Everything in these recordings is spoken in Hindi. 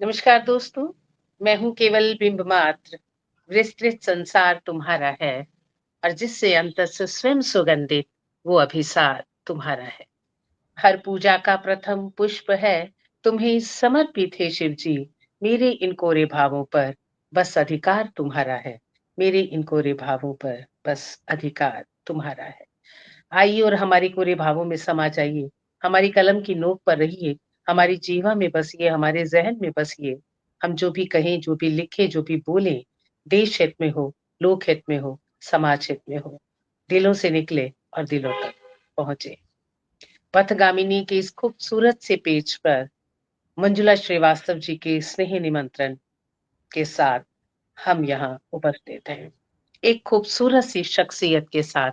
नमस्कार दोस्तों, मैं हूँ केवल बिंब मात्र, विस्तृत संसार तुम्हारा है और जिससे अंतर से स्वयं सुगंधित वो अभिसार तुम्हारा है। हर पूजा का प्रथम पुष्प है, तुम्हें समर्पित है शिव जी। मेरे इन कोरे भावों पर बस अधिकार तुम्हारा है। मेरे इन कोरे भावों पर बस अधिकार तुम्हारा है। आइए और हमारी कोरे भावों में समा जाइए, हमारी कलम की नोक पर रहिए, हमारी जीवा में बसिए, हमारे ज़हन में बसिए। हम जो भी कहें, जो भी लिखें, जो भी बोलें, देश हित में हो, लोक हित में हो, समाज हित में हो, दिलों से निकले और दिलों तक पहुँचे। पथगामिनी के इस खूबसूरत से पेज पर मंजुला श्रीवास्तव जी के स्नेह निमंत्रण के साथ हम यहाँ उपस्थित हैं। एक खूबसूरत सी शख्सियत के साथ,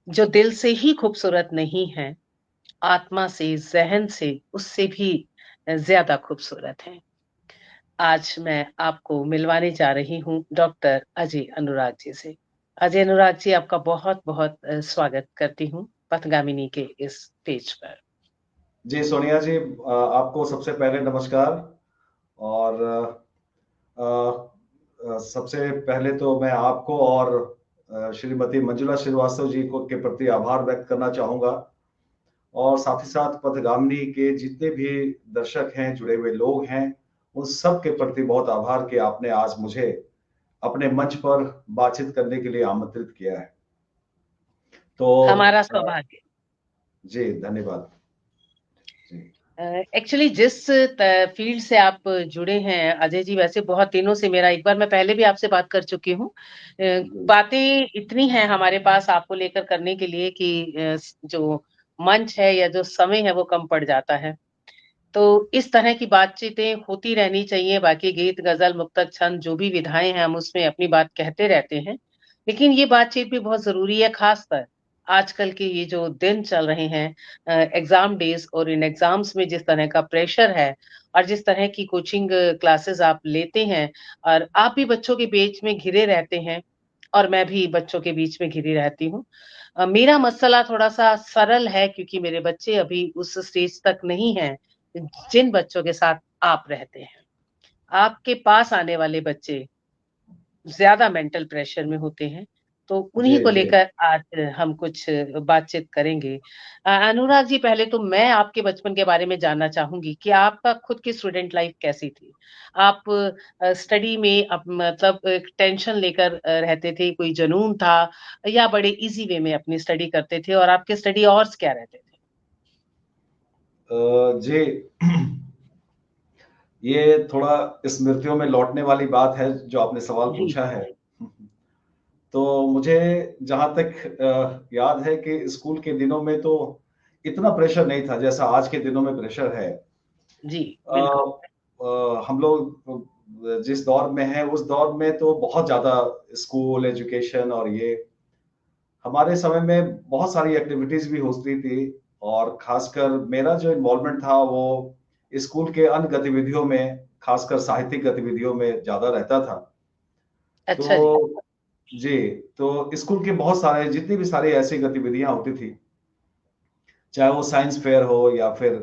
जो दिल से ही खूबसूरत नहीं है, आत्मा से, ज़हन से उससे भी ज़्यादा खूबसूरत हैं। आज मैं आपको मिलवाने जा रही हूँ डॉक्टर अजय अनुराग जी से। अजय अनुराग जी, आपका बहुत-बहुत स्वागत करती हूँ पथगामिनी के इस पेज पर। जी सोनिया जी, आपको सबसे पहले नमस्कार। और सबसे पहले तो मैं आपको और श्रीमती मंजुला श्रीवास्तव जी को के प्रति आभार व्यक्त करना चाहूंगा। और साथ ही साथ पथगामिनी के जितने भी दर्शक हैं, जुड़े हुए लोग हैं, उन सब के प्रति बहुत आभार कि आपने आज मुझे अपने मंच पर बातचीत करने के लिए आमंत्रित किया है। तो हमारा अ, सौभाग्य। जी धन्यवाद जी। एक्चुअली जिस फील्ड से आप जुड़े हैं अजय जी, वैसे बहुत दिनों से मेरा एक बार मैं पहले भी आपसे बात कर चुकी हूँ। जी बातें इतनी हैं हमारे पास आपको लेकर करने के लिए कि जो मंच है या जो समय है वो कम पड़ जाता है। तो इस तरह की बातचीतें होती रहनी चाहिए, बाकी गीत, गज़ल, मुक्तक, छंद जो भी विधाएँ हैं हम उसमें अपनी बात कहते रहते हैं। लेकिन ये बातचीत भी बहुत ज़रूरी है, ख़ासकर आजकल के ये जो दिन चल रहे हैं, एग्ज़ाम डेज़, और इन एग्ज़ाम्स में जिस तरह का प्रेशर है और जिस तरह की कोचिंग क्लासेस आप लेते हैं, और आप भी बच्चों के बीच में घिरे रहते हैं और मैं भी बच्चों के बीच में घिरी रहती हूँ। मेरा मसला थोड़ा-सा सरल है क्योंकि मेरे बच्चे अभी उस स्टेज तक नहीं हैं, जिन बच्चों के साथ आप रहते हैं। आपके पास आने वाले बच्चे ज़्यादा मेंटल प्रेशर में होते हैं, तो जी उन्हीं को जी। लेकर आज हम कुछ बातचीत करेंगे। अनुराग जी, पहले तो मैं आपके बचपन के बारे में जानना चाहूँगी कि आपका खुद की स्टूडेंट लाइफ़ कैसी थी? आप स्टडी में मतलब एक टेंशन लेकर रहते थे, कोई जुनून था, या बड़े ईज़ी वे में अपनी स्टडी करते थे और आपके स्टडी अवर्स क्या रहते थे? जी। ये थोड़ा स्मृतियों में लौटने वाली बात है जो आपने सवाल जी। पूछा है। तो मुझे जहाँ तक याद है कि स्कूल के दिनों में तो इतना प्रेशर नहीं था जैसा आज के दिनों में प्रेशर है। जी, अ, बिल्कुल। हम लोग जिस दौर में हैं उस दौर में तो बहुत ज़्यादा स्कूल एजुकेशन और ये हमारे समय में बहुत सारी एक्टिविटीज़ भी होती थी। और ख़ासकर मेरा जो इन्वॉल्वमेंट था वो स्कूल के अन्य गतिविधियों में, ख़ासकर साहित्यिक गतिविधियों में ज़्यादा रहता था। अच्छा जी। तो जी, तो स्कूल के बहुत सारे जितनी भी सारी ऐसी गतिविधियाँ होती थी, चाहे वो साइंस फेयर हो या फिर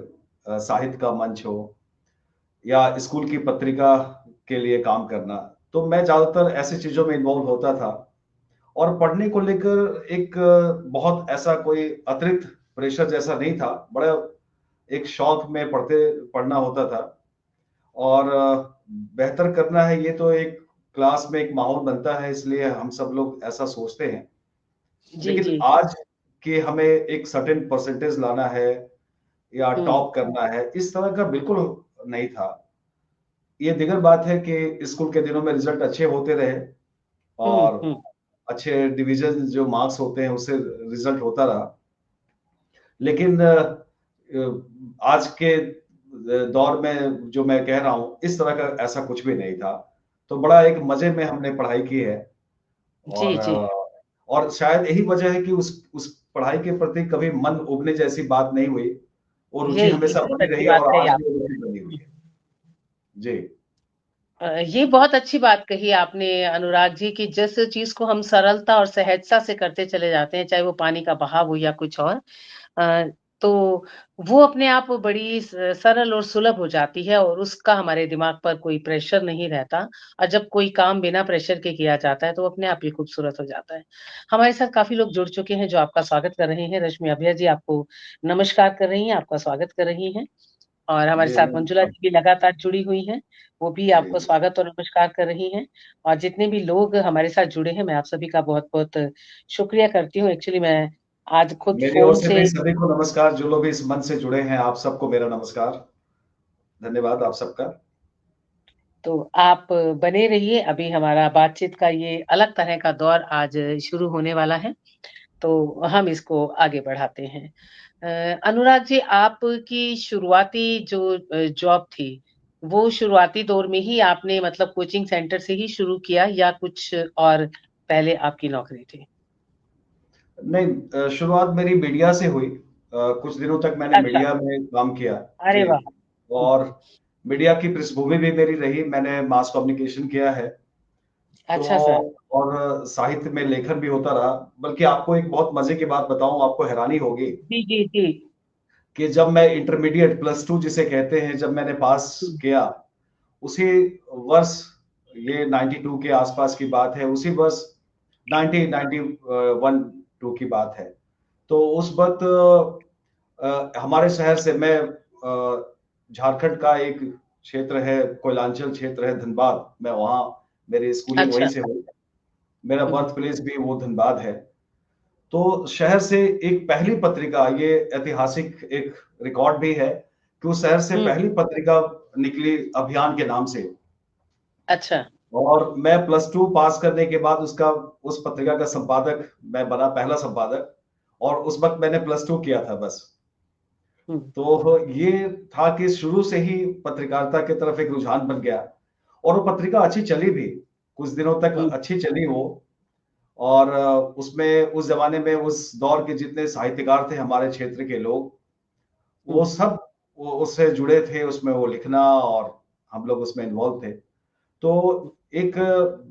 साहित्य का मंच हो या स्कूल की पत्रिका के लिए काम करना, तो मैं ज़्यादातर ऐसी चीज़ों में इन्वॉल्व होता था। और पढ़ने को लेकर एक बहुत ऐसा कोई अतिरिक्त प्रेशर जैसा नहीं था, बड़ा एक शौक में पढ़ना होता था। और बेहतर करना है ये तो एक क्लास में एक माहौल बनता है, इसलिए हम सब लोग ऐसा सोचते हैं। जी, लेकिन जी। आज के हमें एक सर्टेन परसेंटेज लाना है या हुँ। टॉप करना है, इस तरह का बिल्कुल नहीं था। ये दीगर बात है कि स्कूल के दिनों में रिजल्ट अच्छे होते रहे हुँ, और हुँ। अच्छे डिवीजन जो मार्क्स होते हैं उससे रिजल्ट होता रहा। लेकिन आज के दौर में जो मैं कह रहा हूँ, इस तरह का ऐसा कुछ भी नहीं था। तो बड़ा एक मज़े में हमने पढ़ाई की है। जी, और जी। और शायद यही वजह है कि उस पढ़ाई के प्रति कभी मन उबने जैसी बात नहीं हुई। वो रुचि ये हमेशा बहुत बनी अच्छी रही है बात और कही आज भी वो आपने। रुचि बनी हुई है। जी। ये बहुत अच्छी बात कही आपने अनुराग जी, कि जिस चीज़ को हम सरलता और सहजता से करते चले जाते हैं, चाहे वो पानी का बहाव हो या कुछ और। अ, तो वो अपने आप बड़ी सरल और सुलभ हो जाती है और उसका हमारे दिमाग पर कोई प्रेशर नहीं रहता और जब कोई काम बिना प्रेशर के किया जाता है, तो वो अपने आप ही खूबसूरत हो जाता है। हमारे साथ काफ़ी लोग जुड़ चुके हैं जो आपका स्वागत कर रहे हैं। रश्मि अभय जी आपको नमस्कार कर रही हैं, आपका स्वागत कर रही हैं और हमारे जी, साथ मंजुला नमस्कार। जी भी लगातार जुड़ी हुई हैं, वो भी जी, आपको जी। स्वागत और नमस्कार कर रही हैं और जितने भी लोग हमारे साथ जुड़े हैं, मैं आप सभी का बहुत-बहुत शुक्रिया करती हूँ। एक्चुअली मैं आज खुद मेरी ओर फ़ोन से से भी सभी को नमस्कार, जो लोग इस मंच से जुड़े हैं, आप सबको मेरा नमस्कार। धन्यवाद आप सबका। तो आप बने रहिए, अभी हमारा बातचीत का ये अलग तरह का दौर आज शुरू होने वाला है, तो हम इसको आगे बढ़ाते हैं। अनुराग जी आपकी शुरुआती जो जॉब थी, वो शुरुआती दौर में ही आपने मतलब कोचिंग सेंटर से ही शुरू किया या कुछ और पहले आपकी नौकरी थी? नहीं शुरुआत मेरी मीडिया से हुई। कुछ दिनों तक मैंने अच्छा, मीडिया में काम किया। अरे जी, वाह! हुँ, और मीडिया की पृष्ठभूमि भी मेरी रही, मैंने मास कम्युनिकेशन किया है। तो अच्छा सर। और साहित्य में लेखन भी होता रहा। बल्कि आपको एक बहुत मज़े की बात बताऊँ, आपको हैरानी होगी जी, जी, जी। कि जब मैं इंटरमीडिएट प्लस 2 जिसे कहते हैं, जब मैंने पास हुँ, किया, उसी वर्ष, ये 92 के आसपास की बात है, उसी वर्ष 1991-2 की बात है। तो उस वक़्त हमारे शहर से मैं झारखंड का एक क्षेत्र है, कोयलांचल क्षेत्र है धनबाद, मैं वहाँ, मेरी स्कूलिंग वहीं अच्छा। से हुई। मेरा हुँ, बर्थ प्लेस भी वो धनबाद है। तो शहर से एक पहली पत्रिका, ये ऐतिहासिक एक रिकॉर्ड भी है कि उस शहर से हुँ, पहली पत्रिका निकली अभियान के नाम से। अच्छा। और मैं प्लस 2 पास करने के बाद उसका, उस पत्रिका का संपादक मैं बना, पहला संपादक। और उस वक़्त मैंने प्लस 2 किया था बस। हुँ, तो ये था कि शुरू से ही पत्रकारिता की तरफ एक रुझान बन गया और वो पत्रिका अच्छी चली भी। कुछ दिनों तक हुँ, अच्छी चली वो। और उसमें उस ज़माने में उस दौर के जितने साहित्यकार थे हमारे क्षेत्र के लोग, हुँ। वो सब वो उससे जुड़े थे, उसमें वो लिखना, और हम लोग उसमें इन्वॉल्व थे। तो एक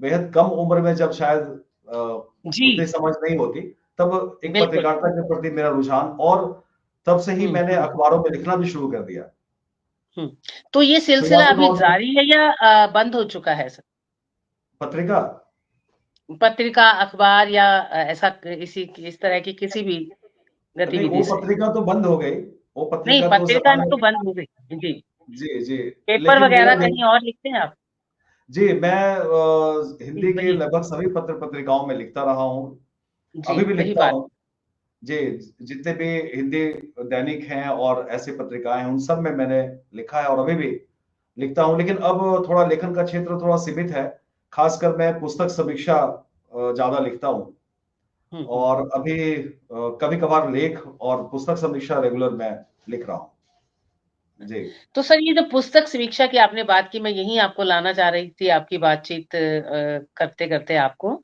बेहद कम उम्र में जब शायद अ, जी, उतनी समझ नहीं होती, तब एक बिल्कुल। पत्रकारिता के प्रति मेरा रुझान, और तब से ही हुँ, मैंने हुँ, अखबारों में लिखना भी शुरू कर दिया। हुँ। तो ये सिलसिला शुरुआती अभी दौर में जारी है या बंद हो चुका है सर? पत्रिका, पत्रिका, अखबार या ऐसा इसी इस तरह की किसी भी नहीं वो गतिविधि से? पत्रिका तो बंद हो गई, वो नहीं, पत्रिका तो उस पत्रिका ज़माने तो में। बंद हो गई। जी। जी, जी। पेपर लेकिन मेरा वगैरह लिख कहीं और लिखते हैं आप? जी, मैं जी, हिंदी के वही। लगभग सभी पत्रिकाओं में लिखता रहा हूँ। जी, अभी भी वही लिखता बात। हूँ। जी, जितने भी हिंदी दैनिक हैं और ऐसी पत्रिकाएँ हैं, उन सब में मैंने लिखा है और अभी भी लिखता हूँ। लेकिन अब थोड़ा लेखन का क्षेत्र थोड़ा सीमित है। ख़ासकर मैं पुस्तक समीक्षा ज़्यादा लिखता हूँ। हुँ, हुँ, और हुँ। अभी कभी-कभार लेख और पुस्तक समीक्षा रेगुलर मैं लिख रहा हूँ। जी, तो सर ये जो पुस्तक समीक्षा की आपने बात की, मैं यहीं आपको लाना चाह रही थी आपकी बातचीत करते-करते आपको।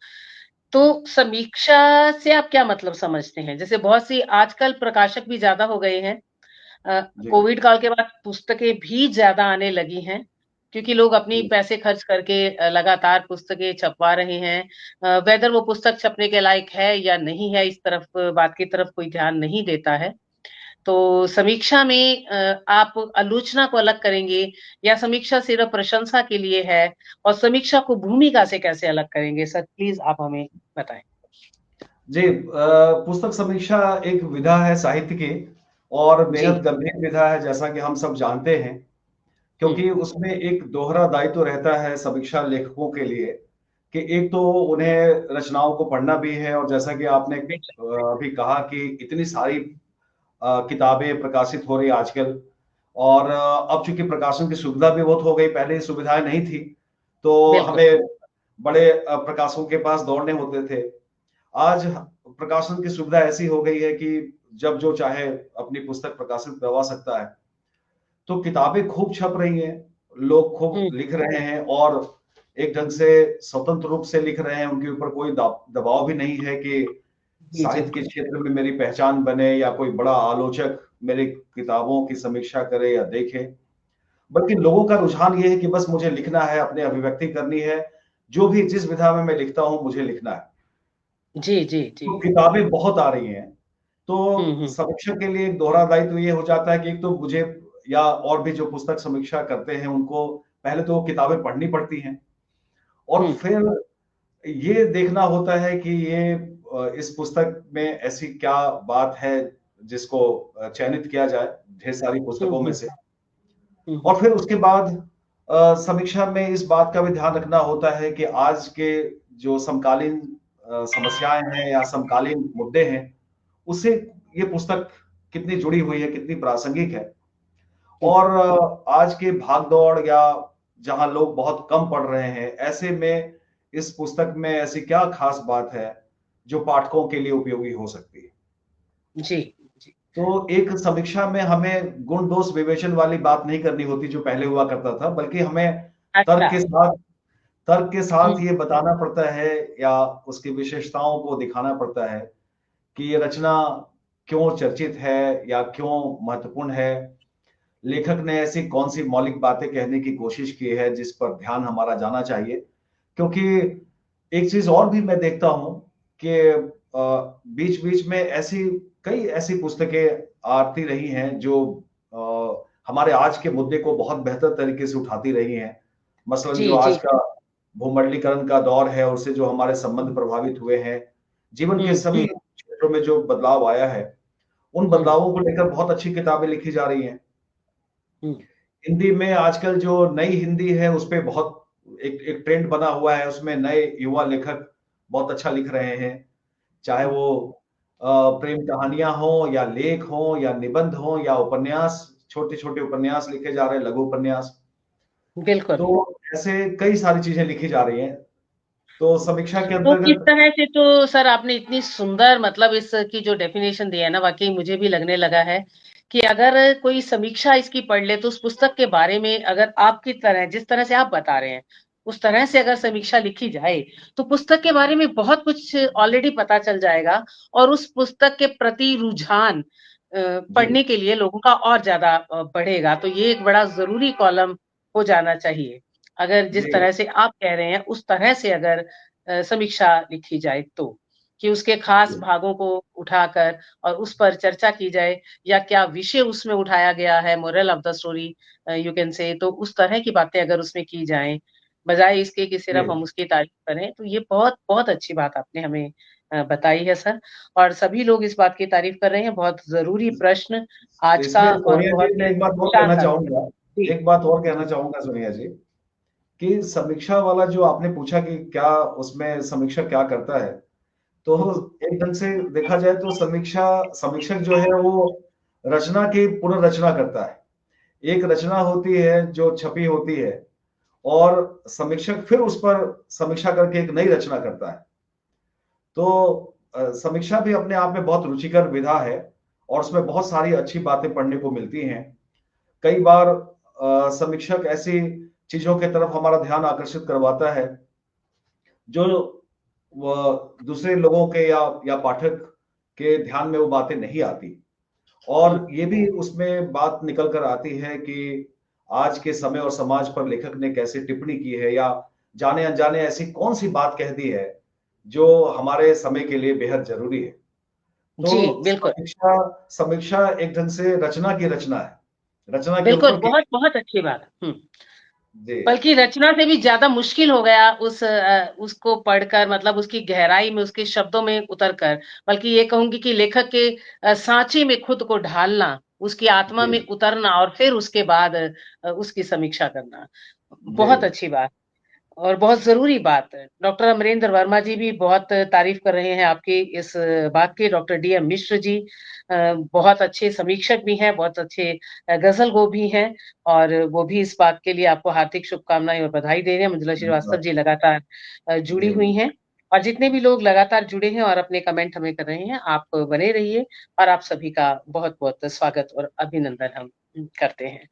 तो समीक्षा से आप क्या मतलब समझते हैं? जैसे बहुत सी आजकल प्रकाशक भी ज़्यादा हो गए हैं। जी, कोविड काल के बाद पुस्तकें भी ज़्यादा आने लगी हैं, क्योंकि लोग अपनी जी, पैसे खर्च करके लगातार पुस्तकें छपवा रहे हैं। वेदर वो पुस्तक छपने के लायक है या नहीं है, इस तरफ बात की तरफ कोई ध्यान नहीं देता है। तो समीक्षा में आप आलोचना को अलग करेंगे या समीक्षा सिर्फ़ प्रशंसा के लिए है और समीक्षा को भूमिका से कैसे अलग करेंगे? सर प्लीज़ आप हमें बताएँ। जी। पुस्तक समीक्षा एक विधा है साहित्य की, और जी। बेहद गंभीर विधा है, जैसा कि हम सब जानते हैं। हुँ, क्योंकि उसमें एक दोहरा दायित्व रहता है समीक्षा लेखकों के लिए, कि एक तो उन्हें रचनाओं को पढ़ना भी है, और जैसा कि आपने बेशक। अभी कहा कि इतनी सारी किताबें प्रकाशित हो रही आजकल। और अब चूंकि प्रकाशन की सुविधा भी बहुत हो गई, पहले ये सुविधाएं नहीं थी, तो बिल्कुल। हमें बड़े प्रकाशकों के पास दौड़ने होते थे। आज प्रकाशन की सुविधा ऐसी हो गई है कि जब जो चाहे अपनी पुस्तक प्रकाशित करवा सकता है। तो किताबें खूब छप रही हैं, लोग खूब हुँ, लिख रहे हैं, और एक ढंग से स्वतंत्र रूप से लिख रहे हैं, उनके ऊपर कोई दबाव भी नहीं है कि जी, जी। साहित्य के क्षेत्र में मेरी पहचान बने, या कोई बड़ा आलोचक मेरी किताबों की समीक्षा करे या देखे। बल्कि लोगों का रुझान ये है कि बस मुझे लिखना है, अपनी अभिव्यक्ति करनी है, जो भी जिस विधा में मैं लिखता हूँ मुझे लिखना है। जी, जी, जी। तो किताबें बहुत आ रही हैं। तो हम्म। समीक्षा के लिए एक दोहरा दायित्व ये हो जाता है कि एक तो मुझे या और भी जो पुस्तक समीक्षा करते हैं उनको पहले तो किताबें पढ़नी पड़ती हैं और हम्म। फिर ये देखना होता है कि ये इस पुस्तक में ऐसी क्या बात है जिसको चयनित किया जाए ढेर सारी पुस्तकों में हम्म। से। हम्म। और फिर उसके बाद समीक्षा में इस बात का भी ध्यान रखना होता है कि आज के जो समकालीन समस्याएं हैं या समकालीन मुद्दे हैं उससे ये पुस्तक कितनी जुड़ी हुई है, कितनी प्रासंगिक है। हम्म। और आज के भाग-दौड़ या जहाँ लोग बहुत कम पढ़ रहे हैं, ऐसे में इस पुस्तक में ऐसी क्या खास बात है, जो पाठकों के लिए उपयोगी हो सकती है? जी। जी। तो एक समीक्षा में हमें गुण-दोष विवेचन वाली बात नहीं करनी होती, जो पहले हुआ करता था, बल्कि हमें तर्क अच्छा। के साथ तर्क के साथ हम्म। ये बताना पड़ता है या उसकी विशेषताओं को दिखाना पड़ता है कि ये रचना क्यों चर्चित है या क्यों महत्वपूर्ण है। लेखक ने ऐसी कौन-सी मौलिक बातें कहने की कोशिश की है, जिस पर ध्यान हमारा जाना चाहिए। क्योंकि एक चीज़ और भी मैं देखता हूँ कि बीच-बीच में ऐसी कई ऐसी पुस्तकें आती रही हैं, जो हमारे आज के मुद्दे को बहुत बेहतर तरीके से उठाती रही हैं। मसलन जी। जो जी। आज का भूमंडलीकरण का दौर है, उससे जो हमारे संबंध प्रभावित हुए हैं, जीवन के सभी हम्म। क्षेत्रों में जो बदलाव आया है, उन हम्म। बदलावों को लेकर बहुत अच्छी किताबें लिखी जा रही हैं। हम्म। हिंदी में आजकल जो नई हिंदी है उस पे बहुत एक एक ट्रेंड बना हुआ है उसमें नए युवा लेखक बहुत अच्छा लिख रहे हैं चाहे वो प्रेम कहानियां हो या लेख हो या निबंध हो या उपन्यास छोटे छोटे उपन्यास लिखे जा रहे हैं लघु उपन्यास बिल्कुल। तो ऐसे कई सारी चीजें लिखी जा रही हैं तो समीक्षा के तो किस अंतर्गत तरह से, तो सर आपने इतनी सुंदर मतलब इसकी जो डेफिनेशन दी है ना, वाकई मुझे भी लगने लगा है कि अगर कोई समीक्षा इसकी पढ़ ले तो उस पुस्तक के बारे में अगर आपकी तरह, जिस तरह से आप बता रहे हैं, उस तरह से अगर समीक्षा लिखी जाए तो पुस्तक के बारे में बहुत कुछ ऑलरेडी पता चल जाएगा और उस पुस्तक के प्रति रुझान जी पढ़ने के लिए लोगों का और ज्यादा बढ़ेगा। तो ये एक बड़ा जरूरी कॉलम हो जाना चाहिए। अगर जिस जी तरह से आप कह रहे हैं उस तरह से अगर समीक्षा लिखी जाए तो, कि उसके खास जी भागों को उठाकर और उस पर चर्चा की जाए या क्या विषय उसमें उठाया गया है, moral of the story you can say, तो उस तरह की बातें अगर उसमें की जाएँ, बजाए इसके कि जी सिर्फ हम उसकी तारीफ करें, तो ये बहुत बहुत अच्छी बात आपने हमें बताई है सर। और सभी लोग इस बात की तारीफ कर रहे हैं, बहुत ज़रूरी प्रश्न आज का इसमें और सोनिया बहुत जी मैं ही एक बात और कहना शानदार। चाहूंगा जी। एक बात और कहना चाहूंगा सोनिया जी कि समीक्षा वाला जो आपने पूछा कि क्या उसमें समीक्षक क्या करता है, तो हुँ। एक ढंग से देखा जाए तो समीक्षक जो है वो रचना की पुनर्रचना करता है। एक रचना होती है जो छपी होती है और समीक्षक फिर उस पर समीक्षा करके एक नई रचना करता है। तो समीक्षा भी अपने आप में बहुत रुचिकर विधा है और उसमें बहुत सारी अच्छी बातें पढ़ने को मिलती हैं। कई बार समीक्षक ऐसी चीजों के तरफ हमारा ध्यान आकर्षित करवाता है जो दूसरे लोगों के या पाठक के ध्यान में वो बातें नहीं आती हुँ। और ये भी उसमें बात निकल कर आती है कि आज के समय और समाज पर लेखक ने कैसे टिप्पणी की है या जाने अनजाने ऐसी कौन सी बात कह दी है जो हमारे समय के लिए बेहद जरूरी है तो जी, बिल्कुल। समीक्षा समीक्षा एक ढंग से रचना की रचना है रचना के बिल्कुल, ऊपर की बहुत बहुत अच्छी बात। हुँ। जी बल्कि रचना से भी ज़्यादा मुश्किल हो गया उसको पढ़कर, मतलब उसकी गहराई में, उसके शब्दों में उतर कर, बल्कि ये कहूँगी कि लेखक के साँचे में खुद को ढालना, उसकी आत्मा जी में उतरना और फिर उसके बाद उसकी समीक्षा करना। जी बहुत अच्छी बात। और बहुत ज़रूरी बात है। डॉक्टर अमरेंद्र वर्मा जी भी बहुत तारीफ़ कर रहे हैं आपकी इस बात की। डॉक्टर डीएम मिश्र जी बहुत अच्छे समीक्षक भी हैं, बहुत अच्छे गज़ल-गो भी हैं और वो भी इस बात के लिए आपको हार्दिक शुभकामनाएँ और बधाई दे रहे हैं। मंजुला श्रीवास्तव धन्यवाद जी लगातार जुड़ी जी हुई हैं और जितने भी लोग लगातार जुड़े हैं और अपने कमेंट हमें कर रहे हैं, आप बने रहिए और आप सभी का बहुत-बहुत स्वागत और अभिनंदन हम करते हैं।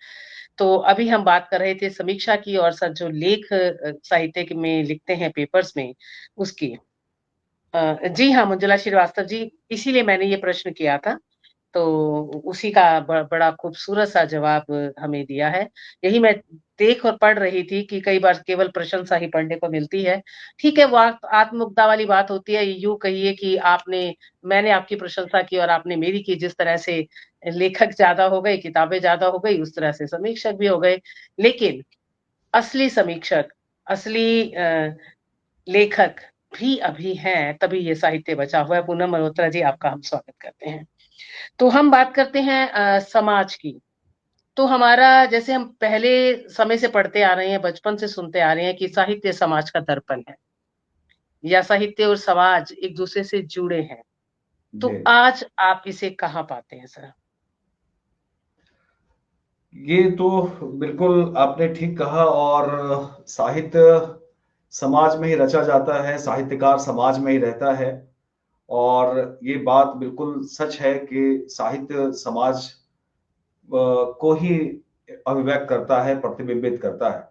तो अभी हम बात कर रहे थे समीक्षा की और सर जो लेख साहित्य में लिखते हैं पेपर्स में उसकी। जी हाँ, मंजुला श्रीवास्तव जी, इसीलिए मैंने ये प्रश्न किया था। तो उसी का बड़ा खूबसूरत सा जवाब हमें दिया है। यही मैं देख और पढ़ रही थी कि कई बार केवल प्रशंसा ही पढ़ने को मिलती है। ठीक है, वो आत्ममुग्धा वाली बात होती है, यूँ कहिए कि मैंने आपकी प्रशंसा की और आपने मेरी की, जिस तरह से लेखक ज़्यादा हो गए, किताबें ज़्यादा हो गई, उस तरह से समीक्षक भी हो गए। लेकिन असली समीक्षक, असली लेखक भी अभी हैं, तभी ये साहित्य बचा हुआ है। पूनम मल्होत्रा जी, आपका हम स्वागत करते हैं। तो हम बात करते हैं समाज की। तो हमारा, जैसे हम पहले समय से पढ़ते आ रहे हैं, बचपन से सुनते आ रहे हैं कि साहित्य समाज का दर्पण है, या साहित्य और समाज एक दूसरे से जुड़े हैं। तो जी, आज आप इसे कहाँ पाते हैं सर? ये तो बिल्कुल आपने ठीक कहा। और साहित्य समाज में ही रचा जाता है, साहित्यकार समाज में ही रहता है। और ये बात बिल्कुल सच है कि साहित्य समाज को ही अभिव्यक्त करता है, प्रतिबिंबित करता है।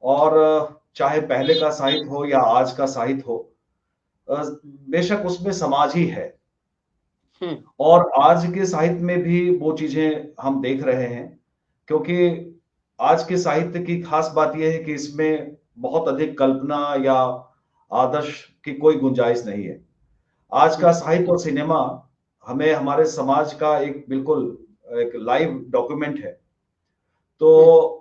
और चाहे पहले का साहित्य हो या आज का साहित्य हो, अ, बेशक उसमें समाज ही है। हुँ, और आज के साहित्य में भी वो चीजें हम देख रहे हैं, क्योंकि आज के साहित्य की खास बात यह है कि इसमें बहुत अधिक कल्पना या आदर्श की कोई गुंजाइश नहीं है। आज हुँ, का साहित्य और सिनेमा हमें हमारे समाज का एक बिल्कुल एक लाइव डॉक्यूमेंट है। हुँ, तो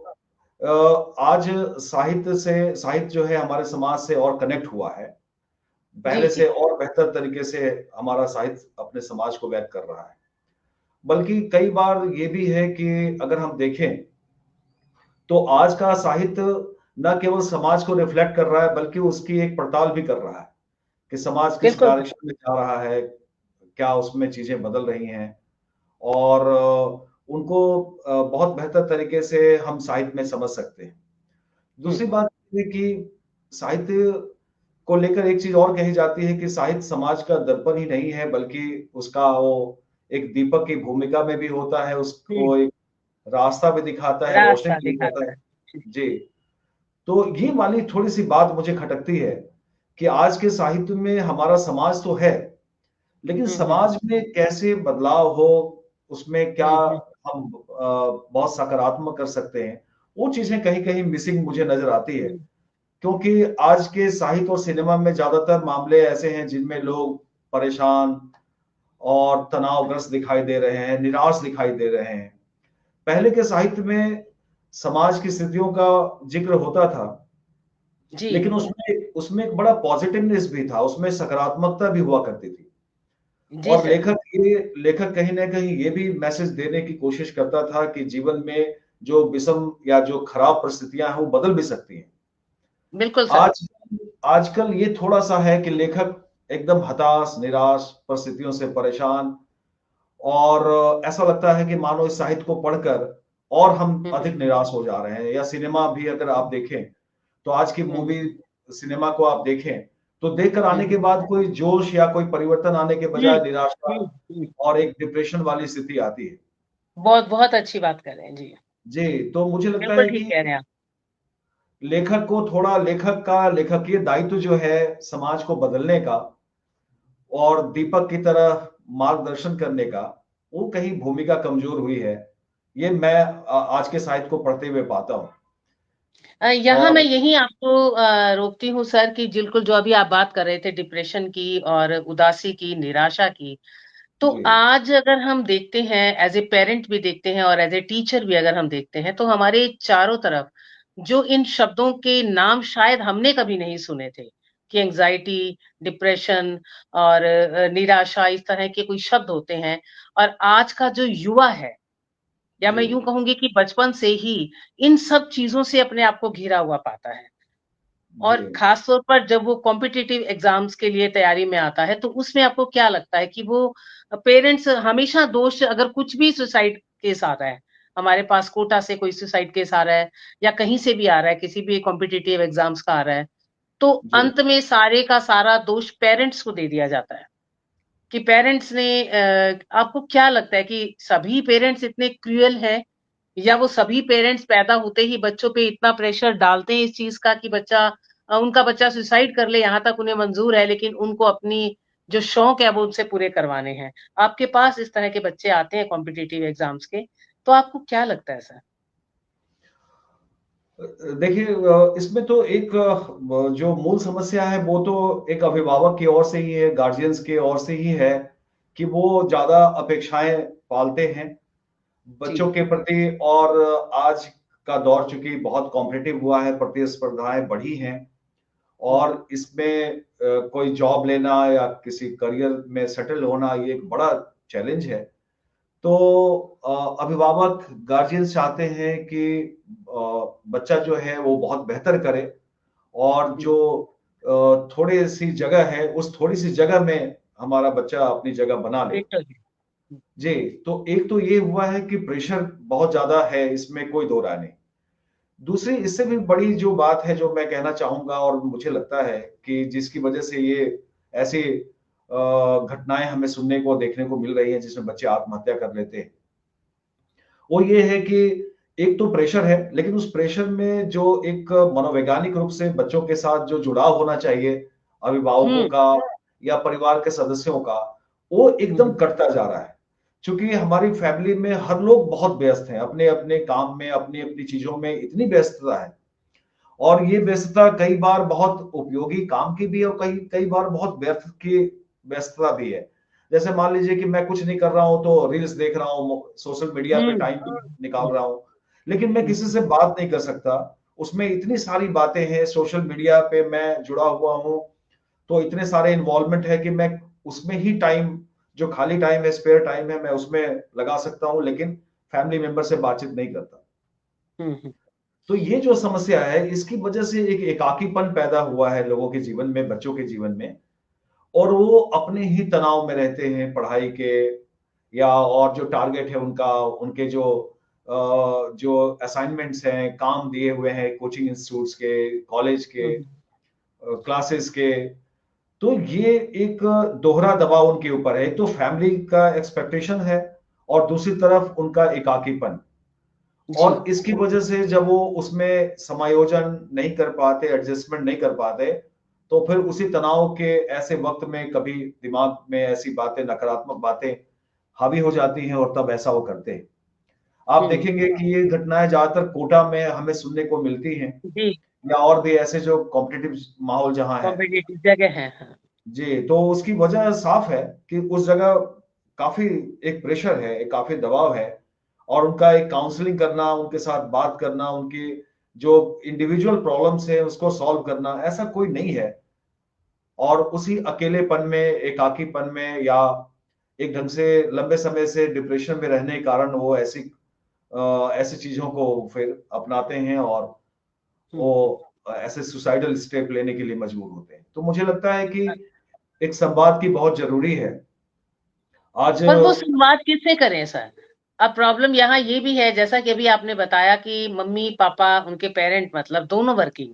आज साहित्य जो है हमारे समाज से और कनेक्ट हुआ है। जी, पहले से जी, और बेहतर तरीके से हमारा साहित्य अपने समाज को व्यक्त कर रहा है। बल्कि कई बार ये भी है कि अगर हम देखें तो आज का साहित्य न केवल समाज को रिफ्लेक्ट कर रहा है, बल्कि उसकी एक पड़ताल भी कर रहा है कि समाज किस बिल्कुल सर। डायरेक्शन में जा रहा है, क्या उसमें चीजें बदल रही हैं। और उनको बहुत बेहतर तरीके से हम साहित्य में समझ सकते हैं। हुँ, दूसरी बात ये है कि साहित्य को लेकर एक चीज और कही जाती है कि साहित्य समाज का दर्पण ही नहीं है, बल्कि उसका वो एक दीपक की भूमिका में भी होता है, हुँ, उसको एक रास्ता भी दिखाता है, रोशनी रास्ता भी दिखाता दिखाता है। है। जी, जी। तो ये वाली थोड़ी-सी बात मुझे खटकती है कि आज के साहित्य में हमारा समाज तो है, लेकिन हुँ, हुँ, समाज में कैसे बदलाव हो, उसमें क्या हुँ, हुँ, हम बहुत सकारात्मक कर सकते हैं, वो चीज़ें कहीं-कहीं मिसिंग मुझे नज़र आती है। हुँ, क्योंकि आज के साहित्य और सिनेमा में ज़्यादातर मामले ऐसे हैं जिनमें लोग परेशान और तनावग्रस्त दिखाई दे रहे हैं, निराश दिखाई दे रहे हैं। पहले के साहित्य में समाज की स्थितियों का ज़िक्र होता था, जी, लेकिन उसमें उसमें एक बड़ा पॉजिटिवनेस भी था, उसमें सकारात्मकता भी हुआ करती थी। जी और सर, लेखक कहीं न कहीं ये भी मैसेज देने की कोशिश करता था कि जीवन में जो विषम या जो खराब परिस्थितियाँ हैं, वो बदल भी सकती हैं। बिल्कुल सर। आज आजकल ये थोड़ा-सा है कि लेखक एकदम हताश, निराश, परिस्थितियों से परेशान, और ऐसा लगता है कि मानो इस साहित्य को पढ़कर और हम हुँ, अधिक निराश हो जा रहे हैं। या सिनेमा भी अगर आप देखें, तो आज की हुँ, मूवी हुँ, सिनेमा को आप देखें, तो देखकर हुँ, आने के हुँ, बाद कोई जोश या कोई परिवर्तन आने के हुँ, बजाय निराशा हुँ, हुँ। और एक डिप्रेशन वाली स्थिति आती है। बहुत बहुत अच्छी बात कर रहे हैं। जी, जी, तो मुझे लगता बिल्कुल है ठीक कि कह रहे हैं आप। लेखक को थोड़ा लेखकीय दायित्व जो है समाज को बदलने का और दीपक की तरह मार्गदर्शन करने का, वो कहीं भूमिका कमजोर हुई है। ये मैं आज के साहित्य को पढ़ते हुए पाता हूँ। यहाँ मैं और यहीं आपको रोकती हूँ सर, कि बिल्कुल जो अभी आप बात कर रहे थे डिप्रेशन की और उदासी की, निराशा की, तो जी, आज अगर हम देखते हैं, एज़ ए पेरेंट भी देखते हैं और एज़ ए टीचर भी अगर हम देखते हैं, तो हमारे चारों तरफ जो इन शब्दों के नाम शायद हमने कभी नहीं सुने थे, कि एंग्ज़ायटी, डिप्रेशन और निराशा, इस तरह के कोई शब्द होते हैं। और आज का जो युवा है, या मैं जी, यूँ कहूँगी कि बचपन से ही इन सब चीज़ों से अपने आप को घिरा हुआ पाता है। जी। और ख़ास तौर पर जब वो कॉम्पिटिटिव एग्ज़ाम्स के लिए तैयारी में आता है, तो उसमें आपको क्या लगता है कि वो पेरेंट्स हमेशा दोष, अगर कुछ भी सुसाइड केस आ रहा है, हमारे पास कोटा से कोई सुसाइड केस आ रहा है या कहीं से भी आ रहा है, किसी भी कॉम्पिटिटिव एग्ज़ाम्स का आ रहा है, तो जी, अंत में सारे का सारा दोष पेरेंट्स को दे दिया जाता है, कि पेरेंट्स ने आपको क्या लगता है कि सभी पेरेंट्स इतने क्रूअल हैं, या वो सभी पेरेंट्स पैदा होते ही बच्चों पे इतना प्रेशर डालते हैं इस चीज़ का कि उनका बच्चा सुसाइड कर ले, यहाँ तक उन्हें मंज़ूर है, लेकिन उनको अपनी जो शौक है वो उनसे पूरे करवाने हैं। आपके पास इस तरह के बच्चे आते हैं कॉम्पिटिटिव एग्ज़ाम्स के, तो आपको क्या लगता है सर? देखिए, इसमें तो एक जो मूल समस्या है वो तो एक अभिभावक की ओर से ही है, गार्जियंस की ओर से ही है कि वो ज्यादा अपेक्षाएं पालते हैं जी। बच्चों के प्रति। और आज का दौर चूंकि बहुत कॉम्पिटिटिव हुआ है, प्रतिस्पर्धाएं बढ़ी हैं, हम्म, और इसमें कोई जॉब लेना या किसी करियर में सेटल होना ये एक बड़ा चैलेंज है। तो अभिभावक गार्जियंस चाहते हैं कि बच्चा जो है वो बहुत बेहतर करे, और हम्म, जो थोड़ी सी जगह है उस थोड़ी सी जगह में हमारा बच्चा अपनी जगह बना ले। फिट हो गया। जी। तो एक तो ये हुआ है कि प्रेशर बहुत ज्यादा है, इसमें कोई दो राय नहीं। दूसरी इससे भी बड़ी जो बात है जो मैं कहना चाहूंगा, और मुझे लगता है कि जिसकी वजह से ये ऐसी घटनाएं हमें सुनने को देखने को मिल रही है जिसमें बच्चे आत्महत्या कर लेते हैं, वो ये है कि एक तो प्रेशर है, लेकिन उस प्रेशर में जो एक मनोवैज्ञानिक रूप से बच्चों के साथ जो जुड़ाव होना चाहिए अभिभावकों हम्म, का या परिवार के सदस्यों का, वो एकदम हम्म, कटता जा रहा है। क्योंकि हमारी फैमिली में हर लोग बहुत व्यस्त हैं, अपने अपने काम में, अपनी अपनी चीजों में इतनी व्यस्तता है। और ये व्यस्तता कई बार बहुत उपयोगी काम की भी है, और कई कई बार बहुत व्यर्थ की व्यस्तता भी है। जैसे मान लीजिए कि मैं कुछ नहीं कर रहा हूं तो रील्स देख रहा हूँ, सोशल मीडिया पे हम्म, टाइम निकाल हम्म, रहा हूँ, लेकिन मैं हम्म, किसी से बात नहीं कर सकता। उसमें इतनी सारी बातें हैं, सोशल मीडिया पे मैं जुड़ा हुआ हूँ, तो इतने सारे इन्वॉल्वमेंट है कि मैं उसमें ही टाइम, जो खाली टाइम है, स्पेयर टाइम है, मैं उसमें लगा सकता हूँ, लेकिन फैमिली मेंबर से बातचीत नहीं करता। हम्म, तो ये जो समस्या है इसकी वजह से एक एकाकीपन पैदा हुआ है लोगों के जीवन में, बच्चों के जीवन में। और वो अपने ही तनाव में रहते हैं पढ़ाई के, या और जो टारगेट है उनका, उनके जो असाइनमेंट्स हैं, काम दिए हुए हैं कोचिंग इंस्टीट्यूट्स के, कॉलेज के, हम्म, क्लासेस के। तो ये एक दोहरा दबाव उनके ऊपर है, एक तो फैमिली का एक्सपेक्टेशन है और दूसरी तरफ उनका एकाकीपन। जी। और इसकी वजह से जब वो उसमें समायोजन नहीं कर पाते, एडजस्टमेंट नहीं कर पाते, तो फिर उसी तनाव के ऐसे वक्त में कभी दिमाग में ऐसी बातें, नकारात्मक बातें हावी हो जाती हैं, और तब ऐसा वो करते हैं। आप हम्म, देखेंगे कि ये घटनाएं ज्यादातर कोटा में हमें सुनने को मिलती हैं, जी। या और भी ऐसे जो कॉम्पिटिटिव माहौल जहां है। कॉम्पिटिटिव जगह है, हाँ। जी। तो उसकी वजह साफ है कि उस जगह काफी एक प्रेशर है, एक काफी दबाव है, और उनका एक काउंसलिंग करना, उनके साथ बात करना, उनकी जो इंडिविजुअल प्रॉब्लम्स है उसको सॉल्व करना, ऐसा कोई नहीं है। और उसी अकेलेपन में, एकाकीपन में, या एक ढंग से लंबे समय से डिप्रेशन में रहने के कारण वो ऐसी चीजों को फिर अपनाते हैं, और वो हम्म। ऐसे सुसाइडल स्टेप लेने के लिए मजबूर होते हैं। तो मुझे लगता है कि एक संवाद की बहुत जरूरी है आज। पर वो संवाद किससे करें सर? अब प्रॉब्लम यहाँ ये भी है, जैसा कि अभी आपने बताया कि मम्मी पापा, उनके पेरेंट मतलब दोनों वर्किंग,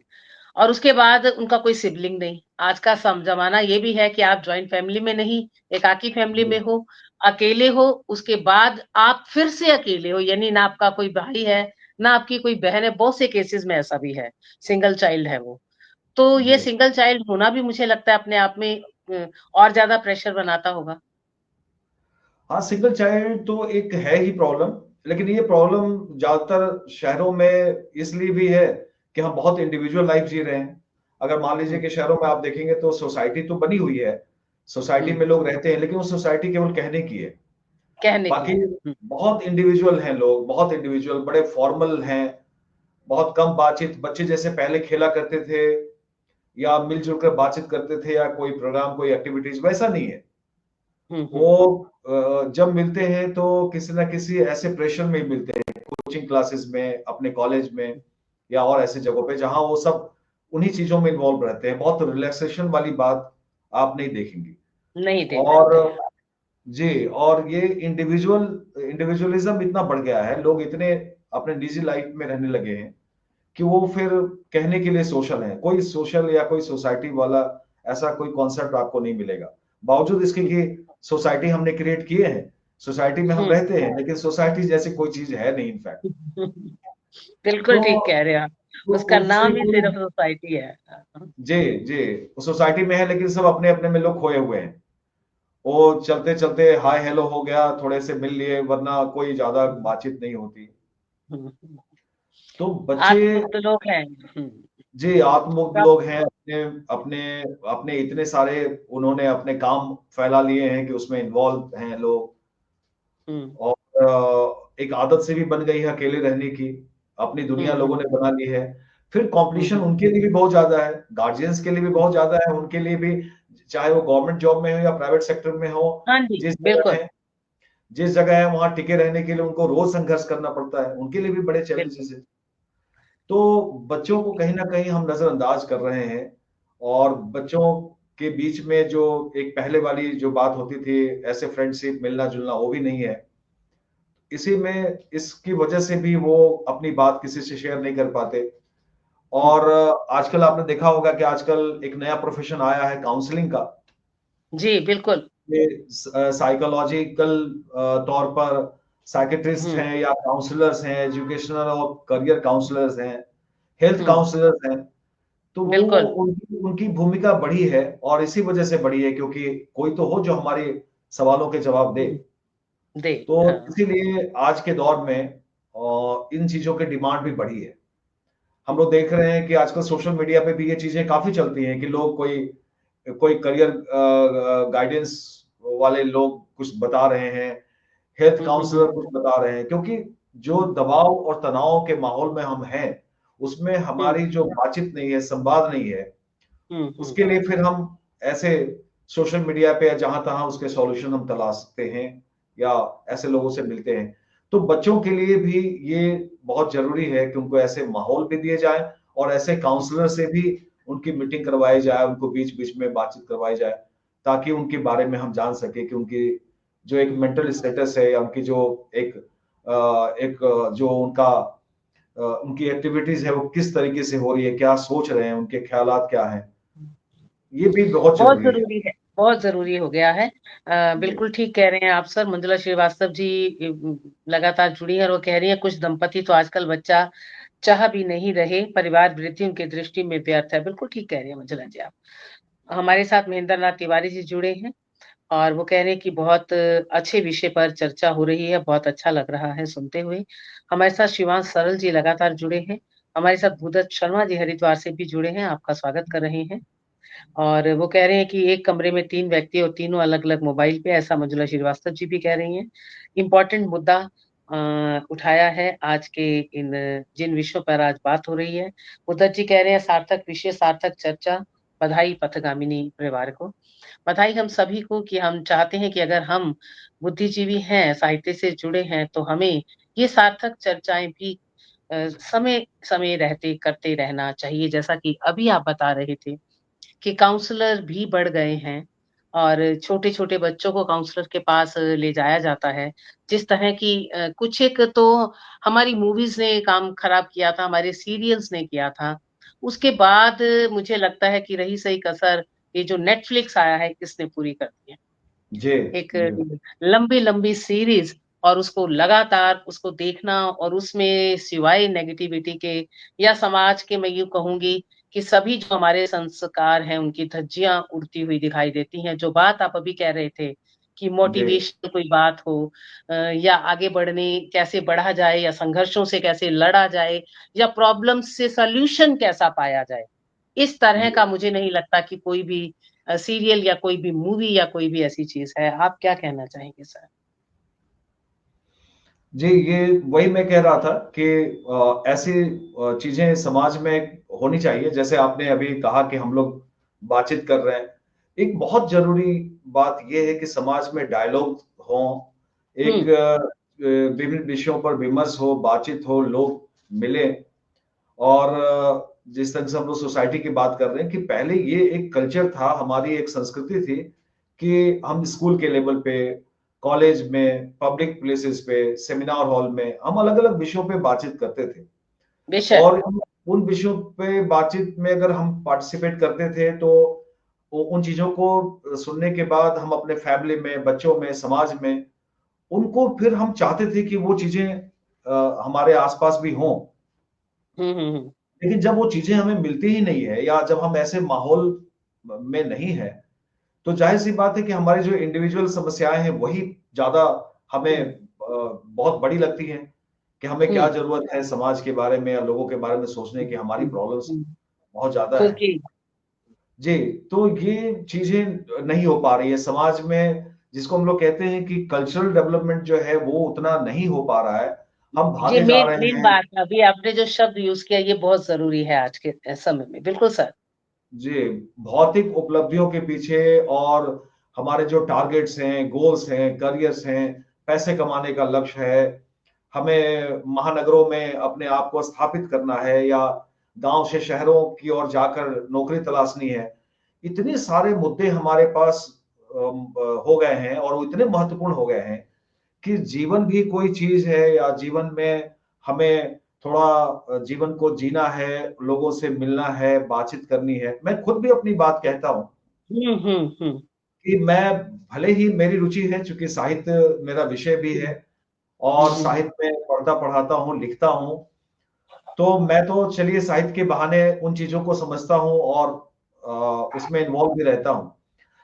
और उसके बाद उनका कोई सिबलिंग नहीं। आज का जमाना ये भी है कि आप जॉइंट फैमिली में नहीं, एकाकी फैमिली में हो, अकेले हो। उसके बाद आप फिर से अकेले हो, यानी ना आपका कोई भाई है, ना आपकी कोई बहन है। बहुत से केसेस में ऐसा भी है, सिंगल चाइल्ड है वो। तो ये जी। सिंगल चाइल्ड होना भी मुझे लगता है अपने आप में और ज्यादा प्रेशर बनाता होगा। हाँ, सिंगल चाइल्ड तो एक है ही प्रॉब्लम, लेकिन ये प्रॉब्लम ज्यादातर शहरों में इसलिए भी है कि हम बहुत इंडिविजुअल लाइफ जी रहे हैं। अगर मान लीजिए हुँ, कि शहरों में आप देखेंगे तो सोसाइटी तो बनी हुई है, सोसाइटी हुँ, में लोग रहते हैं, लेकिन वो सोसाइटी केवल कहने की है। कहने की बाकी है। हुँ, बहुत इंडिविजुअल हैं लोग, बहुत इंडिविजुअल, बड़े फॉर्मल हैं, बहुत कम बातचीत। बच्चे जैसे पहले खेला करते थे या मिलजुल कर बातचीत करते थे, या कोई प्रोग्राम, कोई एक्टिविटीज, वैसा नहीं है। हुँ, हुँ, वो जब मिलते हैं तो किसी ना किसी ऐसे प्रेशर में ही मिलते हैं, कोचिंग क्लासेस में, अपने कॉलेज में, या और ऐसे जगहों पे जहां वो सब उन्हीं चीजों में इन्वॉल्व रहते हैं। बहुत रिलैक्सेशन वाली बात आप नहीं देखेंगी। नहीं देख और सकते हैं। जी, और ये इंडिविजुअलिज्म इतना बढ़ गया है, लोग इतने अपने निजी लाइफ में रहने लगे हैं कि वो फिर कहने के लिए सोशल है। कोई सोशल या कोई सोसाइटी वाला ऐसा कोई कॉन्सेप्ट आपको नहीं मिलेगा, बावजूद इसके हुँ, कि सोसाइटी हमने क्रिएट किए हैं, सोसाइटी में हम हुँ, रहते हैं, लेकिन सोसाइटी जैसी कोई चीज है नहीं इनफैक्ट। बिल्कुल तो, ठीक कह रहे हैं आप। तो उसका उससे नाम ही कोई, सिर्फ सोसाइटी है। जी, जी, वो सोसाइटी में है, लेकिन सब अपने अपने में लोग खोए हुए हैं। वो चलते चलते हाय हेलो हो गया, थोड़े से मिल लिए, वरना कोई ज्यादा हुँ, बातचीत नहीं होती। हुँ, हुँ। तो बच्चे, आत्ममुक्त लोग हैं। जी, आत्ममुक्त सब। लोग हैं, अपने अपने अपने इतने सारे उन्होंने अपने काम फैला लिए हैं कि उसमें इन्वॉल्व हैं लोग। हम्म और एक आदत से भी बन गई है अकेले रहने की, अपनी दुनिया हम्म लोगों हम्म ने बना ली है। फिर कंपटीशन हम्म उनके लिए भी बहुत ज़्यादा है, गार्डियंस के लिए भी हम्म। बहुत ज़्यादा है, उनके लिए भी, चाहे वो गवर्नमेंट जॉब में हो या प्राइवेट सेक्टर में हो, हाँ जी, जिस जगह बिल्कुल। है जिस जगह है वहाँ टिके रहने के लिए उनको रोज़ संघर्ष करना पड़ता है, उनके लिए भी बड़े बिल्कुल। चैलेंजेस हैं। तो बच्चों को कहीं न कहीं हम नज़रअंदाज कर रहे हैं, और बच्चों के बीच में जो एक पहले वाली जो बात होती थी, ऐसे फ्रेंडशिप, मिलना-जुलना, वो भी नहीं है। इसी में इसकी वजह से भी वो अपनी बात किसी से शेयर नहीं कर पाते। हम्म, और आजकल आपने देखा होगा कि आजकल एक नया प्रोफ़ेशन आया है काउंसलिंग का। जी बिल्कुल। ये साइकोलॉजिकल तौर पर साइकियाट्रिस्ट हम्म हैं या काउंसलर्स हैं, एजुकेशनल और करियर काउंसलर्स हैं, हेल्थ हम्म काउंसलर्स हैं। तो वो बिल्कुल। उनकी उनकी भूमिका बढ़ी है, और इसी वजह से बढ़ी है क्योंकि कोई तो हो जो हमारे सवालों के जवाब दे। हम्म, दे। तो हाँ। इसीलिए आज के दौर में इन चीज़ों की डिमांड भी बढ़ी है। हम लोग देख रहे हैं कि आजकल सोशल मीडिया पे भी ये चीज़ें काफ़ी चलती हैं कि लोग कोई कोई करियर गाइडेंस वाले लोग कुछ बता रहे हैं, हेल्थ काउंसलर हम्म। कुछ बता रहे हैं, क्योंकि जो दबाव और तनाव के माहौल में हम हैं, उसमें हम्म हमारी जो बातचीत नहीं है, संवाद नहीं है, हम्म। उसके लिए फिर हम ऐसे सोशल मीडिया पे या जहाँ-तहाँ उसके सॉल्यूशन हम तलाशते हैं, या ऐसे लोगों से मिलते हैं। तो बच्चों के लिए भी ये बहुत ज़रूरी है कि उनको ऐसे माहौल भी दिए जाएँ, और ऐसे काउंसलर से भी उनकी मीटिंग करवाई जाए, उनको बीच-बीच में बातचीत करवाई जाए, ताकि उनके बारे में हम जान सकें कि उनकी जो एक मेंटल स्टेटस है, या उनकी जो एक जो उनकी एक्टिविटीज़ है, वो किस तरीके से हो रही है, क्या सोच रहे हैं, उनके ख़्यालात क्या हैं? ये भी बहुत बहुत ज़रूरी है। ज़रूरी है, बहुत ज़रूरी हो गया है। जी, बिल्कुल ठीक कह रहे हैं आप सर। मंजुला श्रीवास्तव जी लगातार जुड़ी हैं और वो कह रही हैं कुछ दंपति तो आजकल बच्चा चाह भी नहीं रहे, परिवार वृद्धि उनकी दृष्टि में व्यर्थ है। बिल्कुल ठीक कह रही हैं मंजुला जी आप। हमारे साथ महेंद्र नाथ तिवारी जी जुड़े हैं और वो कह रहे हैं कि बहुत अच्छे विषय पर चर्चा हो रही है, बहुत अच्छा लग रहा है सुनते हुए। हमारे साथ शिवांश सरल जी लगातार जुड़े हैं। हमारे साथ भूदत्त शर्मा जी हरिद्वार से भी जुड़े हैं, आपका स्वागत कर रहे हैं। और वो कह रहे हैं कि एक कमरे में 3 व्यक्ति और तीनों अलग-अलग मोबाइल पे, ऐसा मंजुला श्रीवास्तव जी भी कह रही हैं। इम्पोर्टेंट मुद्दा उठाया है आज के इन जिन विषयों पर आज बात हो रही है। उद्धत जी कह रहे हैं सार्थक विषय, सार्थक चर्चा, बधाई पथगामिनी परिवार को। बधाई हम सभी को कि हम चाहते हैं कि अगर हम बुद्धिजीवी हैं, साहित्य से जुड़े हैं, तो हमें ये सार्थक चर्चाएँ भी समय-समय रहते करते रहना चाहिए। जैसा कि अभी आप बता रहे थे कि काउंसलर भी बढ़ गए हैं और छोटे-छोटे बच्चों को काउंसलर के पास ले जाया जाता है। जिस तरह की कुछ एक तो हमारी मूवीज़ ने काम खराब किया था, हमारे सीरियल्स ने किया था। उसके बाद मुझे लगता है कि रही सही कसर ये जो नेटफ्लिक्स आया है, इसने पूरी कर दी है। जी, एक जी, लंबी-लंबी सीरीज़ और उसको लगातार उसको देखना और उसमें सिवाय नेगेटिविटी के या समाज के, मैं यूँ कहूँगी कि सभी जो हमारे संस्कार हैं, उनकी धज्जियाँ उड़ती हुई दिखाई देती हैं। जो बात आप अभी कह रहे थे कि जी, मोटिवेशनल कोई बात हो या आगे बढ़ने कैसे बढ़ा जाए या संघर्षों से कैसे लड़ा जाए या प्रॉब्लम से सॉल्यूशन कैसा पाया जाए। इस तरह जी। का मुझे नहीं लगता कि कोई भी सीरियल या कोई भी मूवी या कोई भी ऐसी चीज़ है। आप क्या कहना चाहेंगे सर? जी, ये वही मैं कह रहा था कि ऐसी चीज़ें समाज में होनी चाहिए। जैसे आपने अभी कहा कि हम लोग बातचीत कर रहे हैं। एक बहुत ज़रूरी बात ये है कि समाज में डायलॉग हों, हुँ, एक विभिन्न विषयों पर विमर्श हो, बातचीत हो, लोग मिलें। और जिस तरह से हम लोग सोसाइटी की बात कर रहे हैं कि पहले ये एक कल्चर था, हमारी एक संस्कृति थी कि हम स्कूल के लेवल पे, कॉलेज में, पब्लिक प्लेसेस पे, सेमिनार हॉल में हम अलग-अलग विषयों पे बातचीत करते थे। बेशक। और उन विषयों पे बातचीत में अगर हम पार्टिसिपेट करते थे, तो उन चीज़ों को सुनने के बाद हम अपने फैमिली में, बच्चों में, समाज में, उनको फिर हम चाहते थे कि वो चीज़ें हमारे आस-पास भी हों। हुँ। लेकिन जब वो चीज़ें हमें मिलती ही नहीं है, या जब हम ऐसे माहौल में नहीं हैं, तो ज़ाहिर-सी बात है कि हमारी जो इंडिविजुअल समस्याएँ हैं, वही ज़्यादा हमें हुँ, बहुत बड़ी लगती हैं। कि हमें क्या हम्म जरूरत है समाज के बारे में या लोगों के बारे में सोचने की, हमारी हम्म, प्रॉब्लम्स हम्म, बहुत ज्यादा खुद है। की। जी, तो ये चीजें नहीं हो पा रही है समाज में, जिसको हम लोग कहते हैं कि कल्चरल डेवलपमेंट जो है वो उतना नहीं हो पा रहा है। हम ये भागे जा मेन रहे मेन हैं। बात है, अभी आपने जो शब्द यूज किया ये बहुत जरूरी है आज के समय में, बिल्कुल सर। जी, भौतिक उपलब्धियों के पीछे और हमारे जो टारगेट्स हैं, गोल्स हैं, करियर्स हैं, पैसे कमाने का लक्ष्य है, हमें महानगरों में अपने आप को स्थापित करना है या गांव से शहरों की ओर जाकर नौकरी तलाशनी है। इतने सारे मुद्दे हमारे पास हो गए हैं और वो इतने महत्वपूर्ण हो गए हैं कि जीवन भी कोई चीज है या जीवन में हमें थोड़ा जीवन को जीना है, लोगों से मिलना है, बातचीत करनी है। मैं खुद भी अपनी बात कहता हूँ हम्म। कि मैं, भले ही मेरी रुचि है, चूंकि साहित्य मेरा विषय भी है और हम्म साहित्य में पढ़ता पढ़ाता हूँ, लिखता हूँ, तो मैं तो चलिए साहित्य के बहाने उन चीजों को समझता हूँ और उसमें इन्वॉल्व भी रहता हूँ।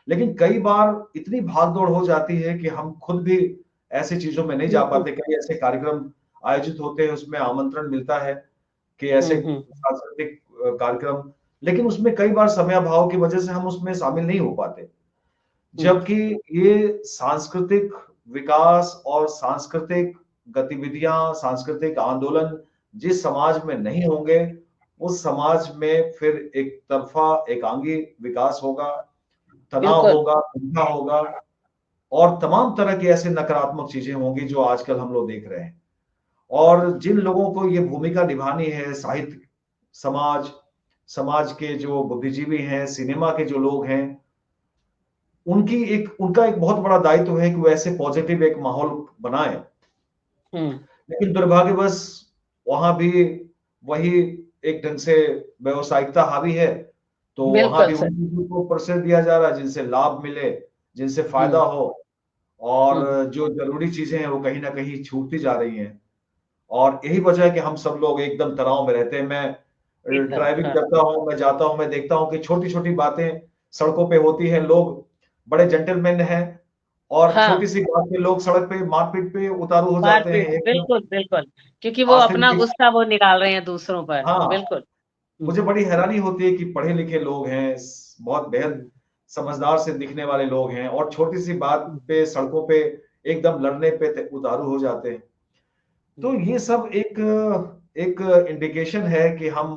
लेकिन कई बार इतनी भाग-दौड़ हो जाती है कि हम खुद भी ऐसी चीज़ों में नहीं जा हम्म पाते। कई ऐसे कार्यक्रम आयोजित होते हैं, उसमें आमंत्रण मिलता है कि ऐसे हम्म सांस्कृतिक कार्यक्रम, लेकिन उसमें कई बार समयाभाव की वजह से हम उसमें शामिल नहीं हो पाते। हम्म, जबकि ये सांस्कृतिक विकास और सांस्कृतिक गतिविधियाँ, सांस्कृतिक आंदोलन जिस समाज में नहीं होंगे, उस समाज में फिर एक तरफ़ा एकांगी विकास होगा, तनाव बिल्कुल। होगा, हिंसा होगा और तमाम तरह की ऐसे नकारात्मक चीजें होंगी जो आजकल हम लोग देख रहे हैं। और जिन लोगों को ये भूमिका निभानी है, साहित्य, समाज, समाज के जो बुद्धिजीवी हैं, सिनेमा के जो लोग हैं, उनका एक बहुत बड़ा दायित्व है कि वो ऐसे पॉजिटिव एक माहौल बनाएं। हम्म लेकिन दुर्भाग्यवश वहां भी वही एक ढंग से व्यावसायिकता हावी है, तो वहां बिल्कुल भी सर। उन चीजों को प्रोत्साहन दिया जा रहा है जिनसे लाभ मिले, जिनसे फायदा हम्म हो, और हम्म जो जरूरी चीजें हैं वो कहीं ना कहीं छूटती जा रही हैं। और यही वजह है कि हम सब लोग एकदम तनाव में रहते हैं। मैं एकदम ड्राइविंग हाँ। करता हूँ, मैं जाता हूँ, मैं देखता हूँ कि छोटी छोटी बातें सड़कों पे होती हैं। लोग बड़े जेंटलमैन हैं और हाँ, छोटी सी बात पे लोग सड़क पे मारपीट पे उतारू हो जाते हैं मारपीट, एकदम। बिल्कुल बिल्कुल, क्योंकि वो अपना ऑस्थेंटिक। गुस्सा वो निकाल रहे हैं दूसरों पर, हाँ, बिल्कुल। हम्म मुझे बड़ी हैरानी होती है कि पढ़े लिखे लोग हैं, बहुत बेहद हम्म समझदार से दिखने वाले लोग हैं और छोटी सी बात हम्म पे सड़कों पे एकदम लड़ने पे उतारू हो जाते हैं। तो हम्म, ये सब एक एक इंडिकेशन है कि हम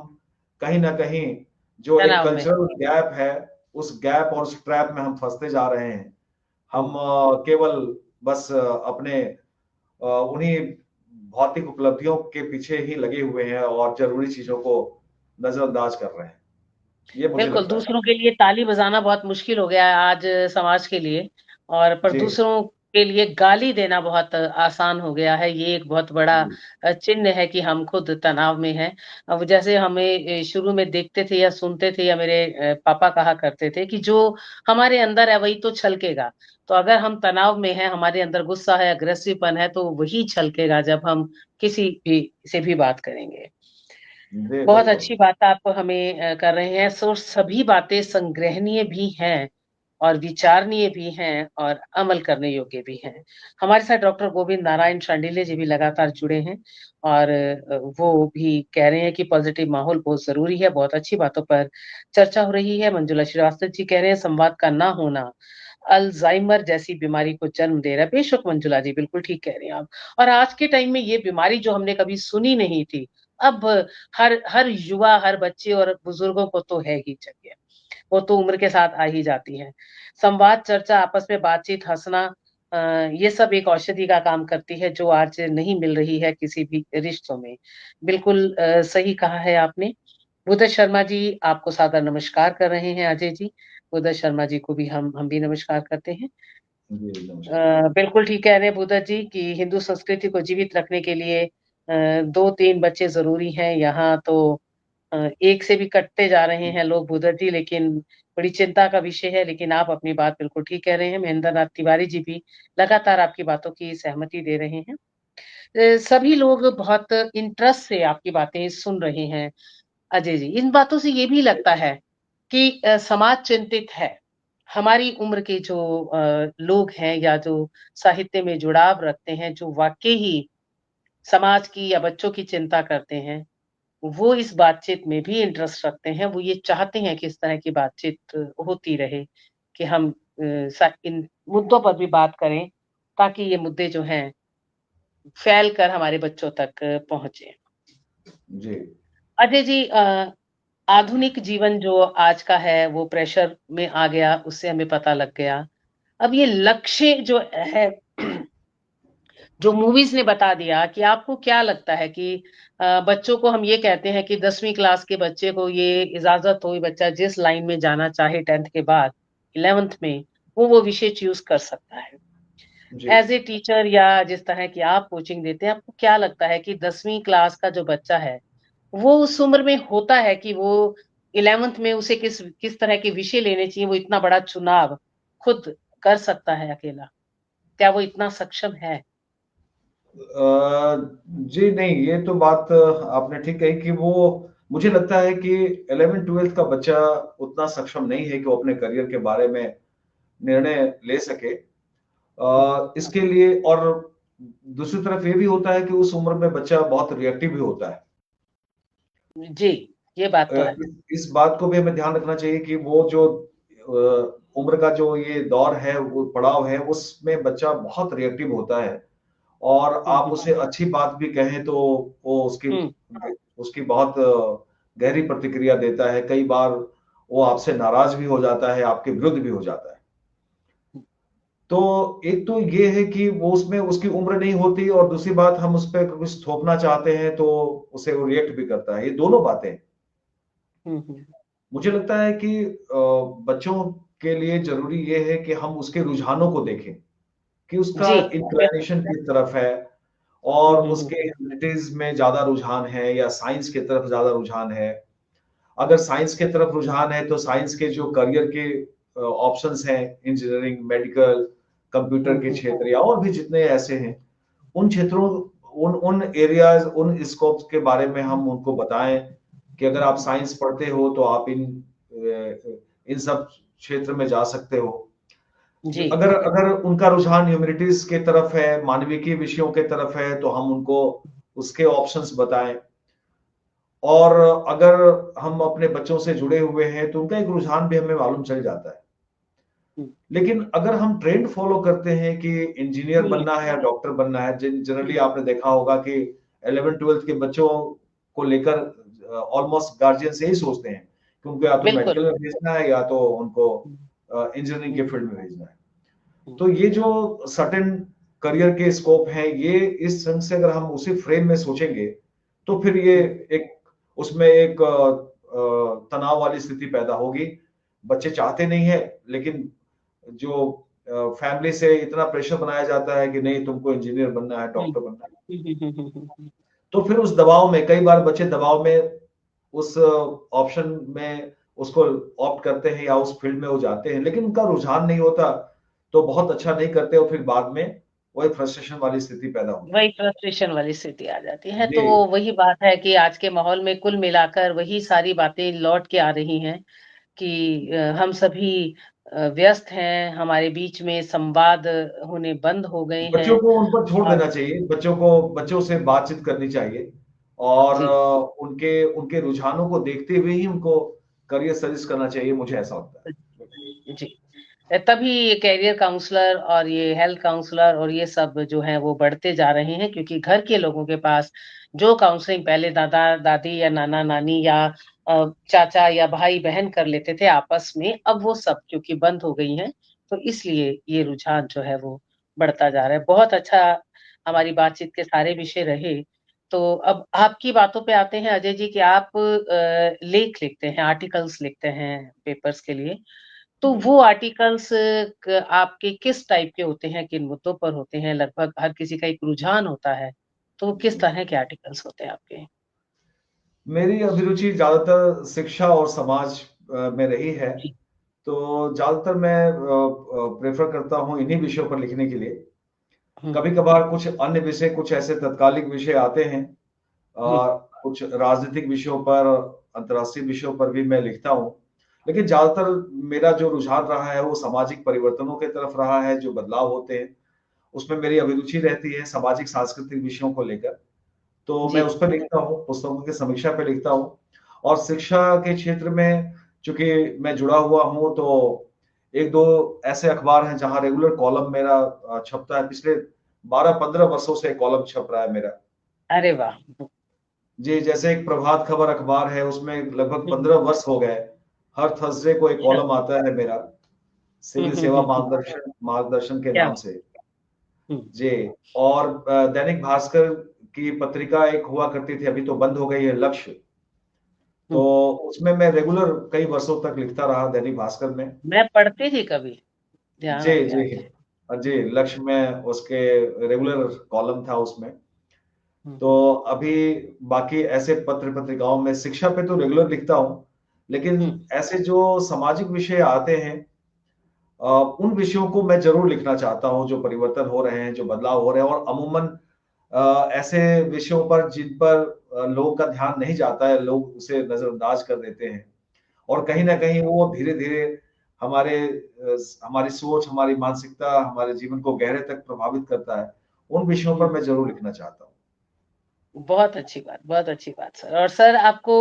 कहीं ना कहीं जो एक तनाव में है। कल्चरल गैप है, उस गैप और उस ट्रैप में हम फंसते जा रहे हैं। हम हम्म, केवल बस अपने उन्हीं भौतिक उपलब्धियों के पीछे ही लगे हुए हैं और जरूरी चीजों को नजरअंदाज कर रहे हैं, ये मुझे बिल्कुल, लगता है। दूसरों के लिए ताली बजाना बहुत मुश्किल हो गया है आज समाज के लिए, और पर जी। दूसरों के लिए गाली देना बहुत आसान हो गया है। ये एक बहुत बड़ा जी। चिन्ह है कि हम खुद तनाव में हैं। अब जैसे हमें शुरू में देखते थे या सुनते थे या मेरे पापा कहा करते थे कि जो हमारे अंदर है वही तो छलकेगा। तो अगर हम तनाव में हैं, हमारे अंदर गुस्सा है, अग्रेसिवपन है, तो वही छलकेगा जब हम किसी भी से भी बात करेंगे। जी बहुत बिल्कुल। अच्छी बात आप हमें कर रहे हैं। सो सभी बातें संग्रहणीय भी हैं और विचारणीय भी हैं और अमल करने योग्य भी हैं। हमारे साथ डॉक्टर गोविंद नारायण शांडिल्य जी भी लगातार जुड़े हैं और वो भी कह रहे हैं कि पॉजिटिव माहौल बहुत ज़रूरी है, बहुत अच्छी बातों पर चर्चा हो रही है। मंजुला श्रीवास्तव जी कह रहे हैं संवाद का ना होना अल्जाइमर जैसी बीमारी को जन्म दे रहा है। बेशक मंजुला जी, बिल्कुल ठीक कह रही हैं आप। और आज के टाइम में ये बीमारी जो हमने कभी सुनी नहीं थी, अब हर हर युवा, हर बच्चे और बुजुर्गों को तो है ही चाहिए। वो तो उम्र के साथ आ ही जाती है। संवाद, चर्चा, आपस में बातचीत, हँसना, अ, ये सब एक औषधि का काम करती है जो आज नहीं मिल रही है किसी भी रिश्तों में। बिल्कुल सही कहा है आपने। बुधत शर्मा जी आपको सादर नमस्कार कर रहे हैं अजय जी। बुधत शर्मा जी को भी हम भी नमस्कार करते हैं। जी नमस्कार। बिल्कुल ठीक कह रहे हैं बुद्धत जी कि हिंदू संस्कृति को जीवित रखने के लिए 2-3 बच्चे ज़रूरी हैं। यहाँ तो एक से भी कटते जा रहे हैं लोग बुद्धत जी, लेकिन बड़ी चिंता का विषय है। लेकिन आप अपनी बात बिल्कुल ठीक कह रहे हैं। महेंद्र नाथ तिवारी जी भी लगातार आपकी बातों की सहमति दे रहे हैं। सभी लोग बहुत इंटरेस्ट से आपकी बातें सुन रहे हैं अजय जी। इन बातों से ये भी लगता है कि समाज चिंतित है। हमारी उम्र के जो लोग हैं या जो साहित्य में जुड़ाव रखते हैं, जो वाक़ई ही समाज की या बच्चों की चिंता करते हैं, वो इस बातचीत में भी इंटरेस्ट रखते हैं। वो ये चाहते हैं कि इस तरह की बातचीत होती रहे, कि हम इन मुद्दों पर भी बात करें, ताकि ये मुद्दे जो हैं, फैल कर हमारे बच्चों तक पहुँचे। जी। अजय जी, आधुनिक जीवन जो आज का है, वो प्रेशर में आ गया, उससे हमें पता लग गया। अब ये लक्ष्य जो है, जो मूवीज़ ने बता दिया, कि आपको क्या लगता है कि बच्चों को हम ये कहते हैं कि 10वीं क्लास के बच्चे को ये इजाज़त हो, बच्चा जिस लाइन में जाना चाहे 10th के बाद, 11th में, वो विषय चूज़ कर सकता है। जी। एज़ ए टीचर या जिस तरह की आप कोचिंग देते हैं, आपको क्या लगता है कि 10वीं क्लास का जो बच्चा है, वो उस उम्र में होता है कि वो 11th में उसे किस किस तरह के विषय लेने चाहिए, वो इतना बड़ा चुनाव खुद कर सकता है अकेला? क्या वो इतना सक्षम है? जी नहीं, ये तो बात आपने ठीक कही कि वो, मुझे लगता है कि 11th-12th का बच्चा उतना सक्षम नहीं है कि वो अपने करियर के बारे में निर्णय ले सके। हुँ, इसके लिए, और दूसरी तरफ ये भी होता है कि उस उम्र में बच्चा बहुत रिएक्टिव भी होता है। जी, ये बात तो है। इस बात को भी हमें ध्यान रखना चाहिए कि वो जो उम्र का जो ये दौर है, वो पड़ाव है, उसमें बच्चा बहुत रिएक्टिव होता है। और हुँ, आप हुँ, उसे अच्छी बात भी कहें तो वो उसकी हुँ, उसकी बहुत गहरी प्रतिक्रिया देता है। कई बार वो आपसे नाराज भी हो जाता है, आपके विरुद्ध भी हो जाता है। हुँ, तो एक तो ये है कि वो, उसमें उसकी उम्र नहीं होती, और दूसरी बात, हम उस पे कुछ थोपना चाहते हैं तो उसे वो रिएक्ट भी करता है। ये दोनों बातें, हुँ, हुँ, मुझे लगता है कि बच्चों के लिए ज़रूरी ये है कि हम उसके रुझानों को देखें, कि उसका जी, बिल्कुल। इंक्लिनेशन किस तरफ है, हुँ, और हुँ, हुँ, उसके ह्यूमैनिटीज़ में ज़्यादा रुझान है या साइंस की तरफ ज़्यादा रुझान है। अगर साइंस की तरफ रुझान है, तो साइंस के जो करियर के ऑप्शंस हैं, इंजीनियरिंग, मेडिकल, कंप्यूटर हुँ, के हुँ, क्षेत्र या और भी जितने ऐसे हैं, उन क्षेत्रों, उन उन एरियाज़, उन स्कोप्स के बारे में हम उनको बताएँ कि अगर आप साइंस पढ़ते हो तो आप इन सब क्षेत्र में जा सकते हो। जी, अगर अगर उनका रुझान ह्यूमैनिटीज के तरफ है, मानविकी विषयों के तरफ है, तो हम उनको उसके ऑप्शंस बताएं। और अगर हम अपने बच्चों से जुड़े हुए हैं तो उनका एक रुझान भी हमें मालूम चल जाता है। हुँ, लेकिन अगर हम ट्रेंड फॉलो करते हैं कि इंजीनियर हुँ, बनना है या डॉक्टर बनना है, जनरली आपने देखा होगा कि 11th-12th के बच्चों को लेकर ऑलमोस्ट गार्जियंस यही सोचते हैं कि उनको या तो बिल्कुल। मेडिकल में भेजना है या तो उनको हुँ, इंजीनियरिंग हुँ, के फील्ड में भेजना है। हुँ, तो ये जो सर्टेन करियर के स्कोप हैं, ये इस ढंग से अगर हम उसी फ्रेम में सोचेंगे, तो फिर ये हुँ, एक, उसमें एक तनाव वाली स्थिति पैदा होगी। बच्चे चाहते नहीं है, लेकिन जो फैमिली से इतना प्रेशर बनाया जाता है कि नहीं, तुमको इंजीनियर बनना है, हुँ, डॉक्टर बनना है। हुँ, हुँ, हुँ, हुँ, हुँ, हुँ, तो फिर उस दबाव में, कई बार बच्चे दबाव में उस ऑप्शन में उसको ऑप्ट करते हैं या उस फील्ड में वो जाते हैं, लेकिन उनका रुझान नहीं होता, तो बहुत अच्छा नहीं करते, और फिर बाद में वही फ्रस्ट्रेशन वाली स्थिति पैदा होती वही फ्रस्ट्रेशन वाली स्थिति आ जाती है। है। तो जी। वही बात है कि आज के माहौल में कुल मिलाकर वही सारी बातें लौट के आ रही हैं, कि हम सभी व्यस्त हैं, हमारे बीच में संवाद होने बंद हो गए बच्चों हैं। को उन पर छोड़ और देना चाहिए, बच्चों से बातचीत करनी चाहिए, और जी, उनके उनके रुझानों को देखते हुए ही उनको करियर सजेस्ट करना चाहिए, मुझे ऐसा लगता है। जी। तभी ये करियर काउंसलर और ये हेल्थ काउंसलर और ये सब जो हैं वो बढ़ते जा रहे हैं, क्योंकि घर के लोगों के पास जो काउंसलिंग पहले दादा-दादी या नाना-नानी या चाचा या भाई-बहन कर लेते थे आपस में, अब वो सब क्योंकि बंद हो गई हैं, तो इसलिए ये रुझान जो है वो बढ़ता जा रहा है। बहुत अच्छा हमारी बातचीत के सारे विषय रहे। तो अब आपकी बातों पे आते हैं अजय जी, कि आप लेख लिखते हैं, आर्टिकल्स लिखते हैं पेपर्स के लिए। तो जी। वो आर्टिकल्स आपके किस टाइप के होते हैं? किन मुद्दों पर होते हैं? लगभग हर किसी का एक रुझान होता है, तो वो किस तरह के आर्टिकल्स होते हैं आपके? मेरी अभिरुचि ज्यादातर शिक्षा और समाज में रही है। जी। तो ज्यादातर मैं प्रेफर करता हूँ इन्हीं विषयों पर लिखने के लिए। हुँ, कभी कभार कुछ अन्य विषय, कुछ ऐसे तत्कालिक विषय आते हैं, हुँ, कुछ राजनीतिक विषयों पर, अंतर्राष्ट्रीय विषयों पर भी मैं लिखता हूँ। लेकिन ज्यादातर मेरा जो रुझान रहा है वो सामाजिक परिवर्तनों की तरफ रहा है, जो बदलाव होते हैं उसमें मेरी अभिरुचि रहती है, सामाजिक सांस्कृतिक विषयों को लेकर। तो मैं जी। उस पर लिखता हूँ, पुस्तकों की समीक्षा पे लिखता हूँ। और शिक्षा के क्षेत्र में चूँकि मैं जुड़ा हुआ हूँ, तो 1-2 ऐसे अखबार हैं जहाँ रेगुलर कॉलम मेरा छपता है। पिछले 12-15 वर्षों से कॉलम छप रहा है मेरा। अरे वाह! जी, जैसे एक प्रभात खबर अखबार है, उसमें लगभग हुँ, 15 वर्ष हो गए। हर थर्सडे को एक अच्छा। कॉलम आता है मेरा, हुँ, सिविल हुँ, सेवा हुँ, हुँ। मार्गदर्शन मार्गदर्शन के क्या नाम बात! से। हुँ, जी। और दैनिक भास्कर की पत्रिका एक हुआ करती थी, अभी तो बंद हो गई है, लक्ष्य। तो हुँ। उसमें मैं रेगुलर कई वर्षों तक लिखता रहा दैनिक भास्कर में। मैं पढ़ती थी कभी, ध्यान जी, आ गया जी। आज। जी, लक्ष्य में उसके रेगुलर कॉलम था उसमें। हुँ, तो हुँ, अभी बाकी ऐसे पत्र-पत्रिकाओं में शिक्षा पे तो रेगुलर लिखता हूँ, हुँ। लेकिन ऐसे जो सामाजिक विषय आते हैं, उन विषयों को मैं ज़रूर लिखना चाहता हूँ, जो परिवर्तन हो रहे हैं, जो बदलाव हो रहे हैं। और अमूमन ऐसे विषयों पर जिन पर लोगों का ध्यान नहीं जाता है, लोग उसे नज़रअंदाज कर देते हैं। और कहीं न कहीं वो धीरे-धीरे हमारी सोच, हमारी मानसिकता, हमारे जीवन को गहरे तक प्रभावित करता है। उन विषयों पर हुँ। मैं ज़रूर लिखना चाहता हूँ। बहुत अच्छी बात सर। और सर आपको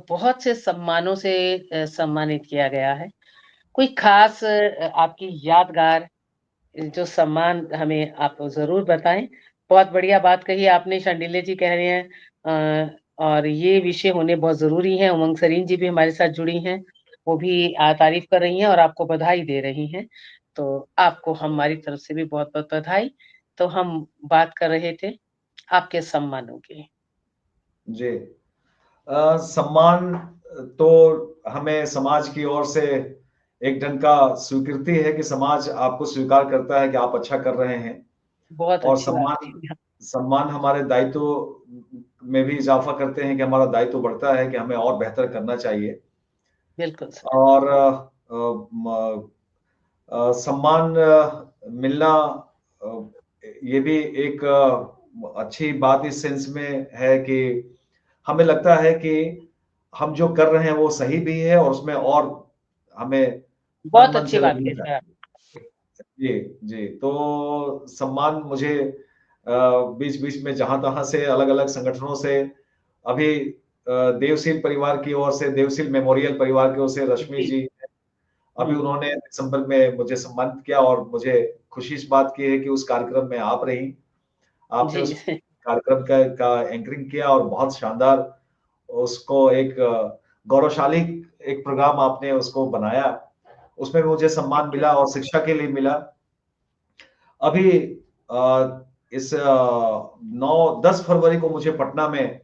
बहुत से सम्मानों से सम्मानित किया गया है। कोई ख़ास आपकी यादगार जो सम्मान हमें आप ज़रूर बताएँ। बहुत बढ़िया बात कही आपने, शर्मिले जी कह रहे हैं और ये विषय होने बहुत ज़रूरी है। उमंग सरीन जी भी हमारे साथ जुड़ी हैं, वो भी तारीफ़ कर रही हैं और आपको बधाई दे रही हैं। तो आपको हमारी तरफ से भी बहुत-बहुत बधाई। तो हम बात कर रहे थे आपके सम्मानों की। जी। सम्मान तो हमें समाज की ओर से एक ढंग का स्वीकृति है कि समाज आपको स्वीकार करता है कि आप अच्छा कर रहे हैं। बहुत और अच्छी बात सम्मान थी। सम्मान हमारे दायित्व में भी इज़ाफ़ा करते हैं कि हमारा दायित्व बढ़ता है कि हमें और बेहतर करना चाहिए। बिल्कुल सर। और म सम्मान मिलना अ, ये भी एक अच्छी बात इस सेंस में है कि हमें लगता है कि हम जो कर रहे हैं वो सही भी है, और उसमें और हमें बहुत तन-मन अच्छी से बात लगना कही सर आप। चाहिए। जी, जी। तो सम्मान मुझे बीच-बीच में जहाँ-तहाँ से अलग-अलग संगठनों से अभी देवशील परिवार की ओर से, देवशील मेमोरियल परिवार की ओर से रश्मि जी। जी, अभी हुँ, उन्होंने दिसंबर में मुझे सम्मानित किया, और मुझे खुशी इस बात की है कि उस कार्यक्रम में आप रहीं। आपने जी। उस कार्यक्रम का एंकरिंग किया, और बहुत शानदार उसको एक गौरवशाली एक प्रोग्राम आपने उसको बनाया। उसमें भी मुझे सम्मान थैंक यू मिला सर। और शिक्षा के लिए मिला। अभी इस 9-10 फरवरी को मुझे पटना में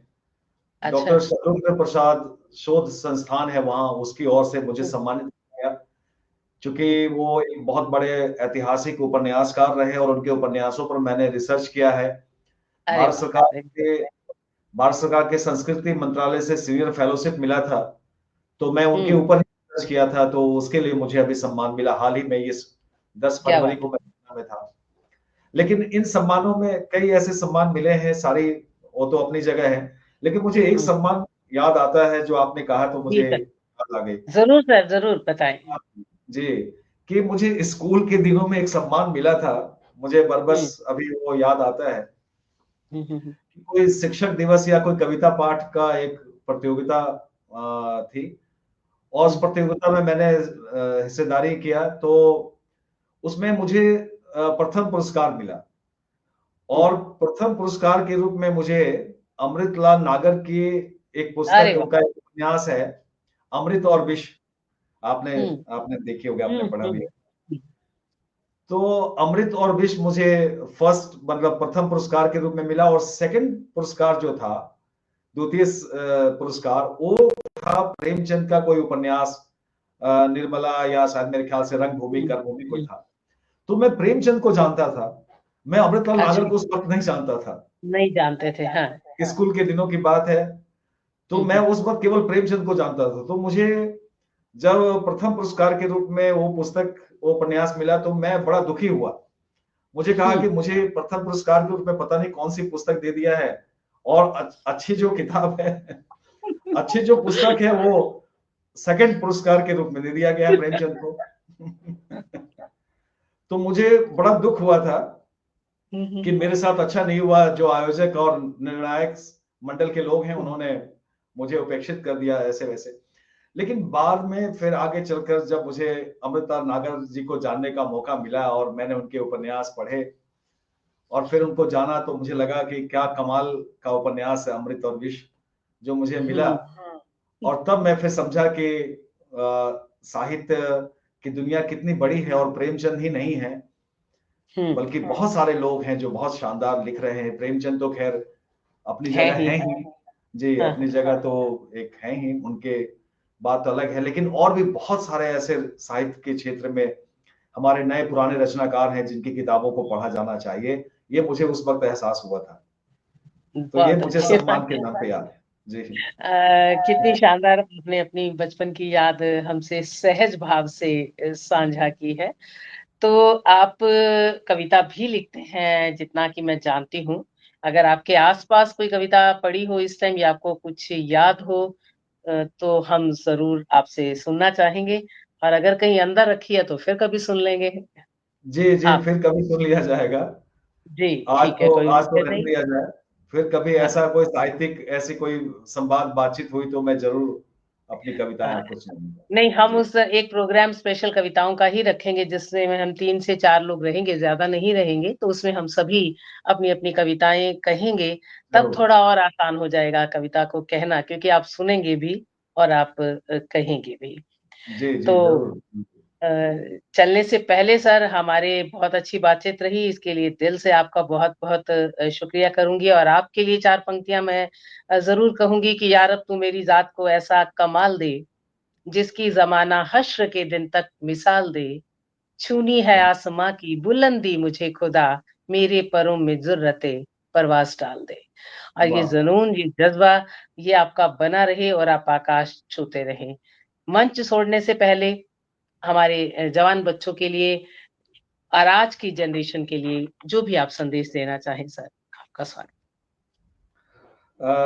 अच्छा। डॉक्टर स्वतंत्र प्रसाद शोध संस्थान है वहाँ, उसकी ओर से मुझे हुँ, सम्मानित किया गया। हुँ। चूँकि वो एक बहुत बड़े ऐतिहासिक उपन्यासकार रहे, और उनके उपन्यासों पर मैंने रिसर्च किया है। अरे भारत वाह! सरकार वेरी गुड। के भारत सरकार के संस्कृति मंत्रालय से सीनियर फेलोशिप मिला था, तो मैं उनके हुँ, ऊपर ही रिसर्च किया था, तो उसके लिए मुझे अभी सम्मान मिला। हाल ही में इस 10 क्या फरवरी बात को है। मैं पटना में था। लेकिन इन सम्मानों में कई ऐसे सम्मान मिले हैं, सारी वो तो अपनी जगह है। लेकिन मुझे एक हुँ। सम्मान याद आता है, जो आपने कहा तो जी मुझे सर। याद आ गई। ज़रूर सर, ज़रूर बताएँ। जी, कि मुझे स्कूल के दिनों में एक सम्मान मिला था। मुझे हुँ। बस अभी वो याद आता है हुँ, हुँ, हुँ। कि कोई शिक्षक दिवस या कोई कविता पाठ का एक प्रतियोगिता थी, और उस हुँ, प्रतियोगिता में मैंने हिस्सेदारी किया, तो उसमें मुझे प्रथम पुरस्कार मिला। हुँ। और प्रथम पुरस्कार के रूप में मुझे अमृतलाल नागर की एक पुस्तक, अरे वाह! उनका एक उपन्यास है, अमृत हुँ, और विष। आपने हुँ, आपने देखी होगी, हुँ, आपने पढ़ा भी हुँ, है। हुँ। तो अमृत और विष मुझे फर्स्ट मतलब प्रथम पुरस्कार के रूप में मिला, और सेकंड पुरस्कार जो था, द्वितीय पुरस्कार, वो था प्रेमचंद का कोई उपन्यास, निर्मला, या शायद मेरे ख्याल से रंगभूमि, हुँ, कर्मभूमि कोई हुँ। था। तो मैं प्रेमचंद को जानता था। मैं अमृतलाल नागर अच्छा, को उस वक़्त नहीं जानता था। नहीं जानते थे, हाँ। स्कूल के दिनों की बात है। तो हुँ, मैं हुँ, उस वक़्त केवल प्रेमचंद को जानता था। तो मुझे जब प्रथम पुरस्कार के रूप में वो पुस्तक, वो उपन्यास मिला, तो मैं बड़ा दुखी हुआ। मुझे कहा हुँ। कि मुझे प्रथम पुरस्कार के रूप में पता नहीं कौन-सी पुस्तक दे दिया है, और अच्छी जो किताब है, अच्छी जो पुस्तक है, वो सेकंड पुरस्कार के रूप में दे दिया गया है प्रेमचंद को। तो मुझे बड़ा दुःख हुआ था हुँ, कि हुँ, मेरे साथ अच्छा नहीं हुआ। जो आयोजक और निर्णायक मंडल के लोग हैं, उन्होंने मुझे उपेक्षित कर दिया ऐसे वैसे। लेकिन बाद में फिर आगे चलकर जब मुझे अमृता नागर जी को जानने का मौका मिला और मैंने उनके उपन्यास पढ़े और फिर उनको जाना, तो मुझे लगा कि क्या कमाल का उपन्यास है अमृत और विष जो मुझे मिला। हम्म और तब मैं फिर समझा कि साहित्य की दुनिया कितनी बड़ी है और प्रेमचंद ही नहीं है, हम्म बल्कि बहुत सारे लोग हैं जो बहुत शानदार लिख रहे हैं। प्रेमचंद तो खैर अपनी है जगह ही। हैं ही, जी अपनी हाँ जगह तो एक हैं ही, उनके बात अलग है। लेकिन और भी बहुत सारे ऐसे साहित्य के क्षेत्र में हमारे नए पुराने रचनाकार हैं जिनकी किताबों को पढ़ा जाना चाहिए। ये मुझे उस वक्त एहसास हुआ था, तो ये बहुत मुझे अच्छी सम्मान बात के है। नाम पे याद है जी। कितनी शानदार आपने अपनी बचपन की याद हमसे सहज भाव से साझा की है। तो आप कविता भी लिखते हैं जितना कि मैं जानती हूँ। अगर आपके आसपास कोई कविता पड़ी हो इस टाइम या आपको कुछ याद हो तो हम ज़रूर आपसे सुनना चाहेंगे और अगर कहीं अंदर रखी है तो फिर कभी सुन लेंगे। जी, जी, आप फिर कभी सुन लिया जाएगा। जी, ठीक है, कोई आज तो विषय रहने नहीं। दिया जाए। फिर कभी हाँ, ऐसा कोई साहित्यिक ऐसी कोई संवाद बातचीत हुई तो मैं ज़रूर अपनी कविताएँ हाँ। आपको सुनाऊँगा। नहीं, हम जी, उस एक प्रोग्राम स्पेशल कविताओं का ही रखेंगे जिसमें हम 3 से 4 लोग रहेंगे, ज़्यादा नहीं रहेंगे, तो उसमें हम सभी अपनी-अपनी कविताएँ कहेंगे, तब ज़रूर। थोड़ा और आसान हो जाएगा कविता को कहना क्योंकि आप सुनेंगे भी और आप कहेंगे भी। जी, जी, तो ज़रूर। अ, चलने से पहले सर हमारे बहुत अच्छी बातचीत रही, इसके लिए दिल से आपका बहुत-बहुत शुक्रिया करूँगी और आपके लिए 4 पंक्तियाँ मैं ज़रूर कहूँगी कि या रब तू मेरी ज़ात को ऐसा कमाल दे जिसकी ज़माना हश्र के दिन तक मिसाल दे, छूनी है वाह! आसमाँ की बुलंदी मुझे खुदा, मेरे परों में ज़ुर्रते परवाज़ डाल दे। और ये वाह! जुनून, ये जज़्बा, ये आपका बना रहे और आप आकाश छूते रहें। मंच छोड़ने से पहले हमारे जवान बच्चों के लिए और आज की जनरेशन के लिए जो भी आप संदेश देना चाहें सर, आपका स्वागत।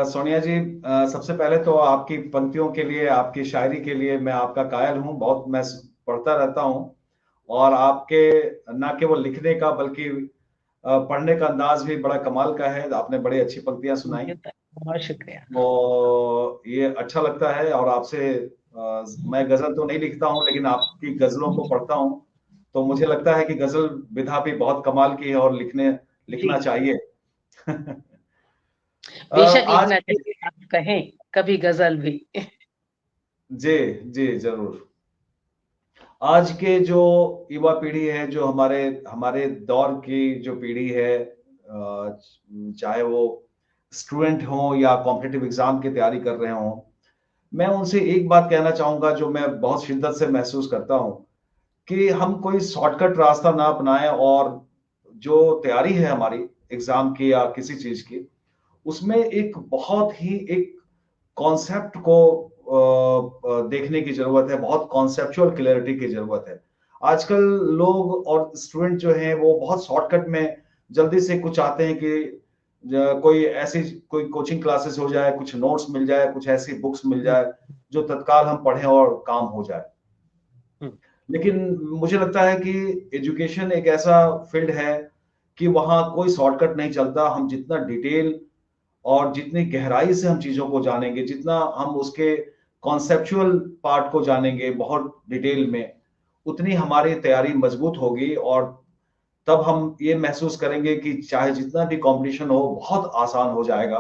सोनिया जी, सबसे पहले तो आपकी पंक्तियों के लिए, आपकी शायरी के लिए मैं आपका कायल हूँ। बहुत मैं पढ़ता रहता हूँ और आपके ना केवल लिखने का बल्कि पढ़ने का अंदाज भी बड़ा कमाल का है। आपने बड़ी अच्छी पंक्तियाँ सुनाई। बहुत शुक्रिया। तो ये अच्छा लगता है और आपसे मैं गज़ल तो नहीं लिखता हूँ, लेकिन आपकी गज़लों को पढ़ता हूँ, तो मुझे लगता है कि गज़ल विधा भी बहुत कमाल की है और जी, लिखना चाहिए। बेशक आज लिखना की चाहिए, आप कहें, कभी गज़ल भी। जी, जी, ज़रूर। आज के जो युवा पीढ़ी है, जो हमारे हमारे दौर की जो पीढ़ी है, चाहे वो स्टूडेंट हों या कॉम्पिटिटिव एग्ज़ाम की तैयारी कर रहे हों, मैं उनसे एक बात कहना चाहूँगा जो मैं बहुत शिद्दत से महसूस करता हूँ, कि हम कोई शॉर्टकट रास्ता ना अपनाएँ और जो तैयारी है हमारी एग्ज़ाम की या किसी चीज़ की, उसमें एक बहुत ही एक कॉन्सेप्ट को देखने की ज़रूरत है, बहुत कॉन्सेप्चुअल क्लैरिटी की ज़रूरत है। आजकल लोग और स्टूडेंट जो हैं, वो बहुत शॉर्टकट में जल्दी से कुछ चाहते हैं कि कोई ऐसी कोई कोचिंग क्लासेस हो जाए, कुछ नोट्स मिल जाए, कुछ ऐसी बुक्स मिल हुँ, जाए, जो तत्काल हम पढ़ें और काम हो जाए। हुँ, लेकिन मुझे लगता है कि एजुकेशन एक ऐसा फील्ड है कि वहाँ कोई शॉर्टकट नहीं चलता। हम जितना डिटेल और जितनी गहराई से हम चीज़ों को जानेंगे, जितना हम उसके कॉन्सेप्चुअल पार्ट को जानेंगे बहुत डिटेल में, उतनी हमारी तैयारी मजबूत होगी और तब हम ये महसूस करेंगे कि चाहे जितना भी कॉम्पिटिशन हो, बहुत आसान हो जाएगा।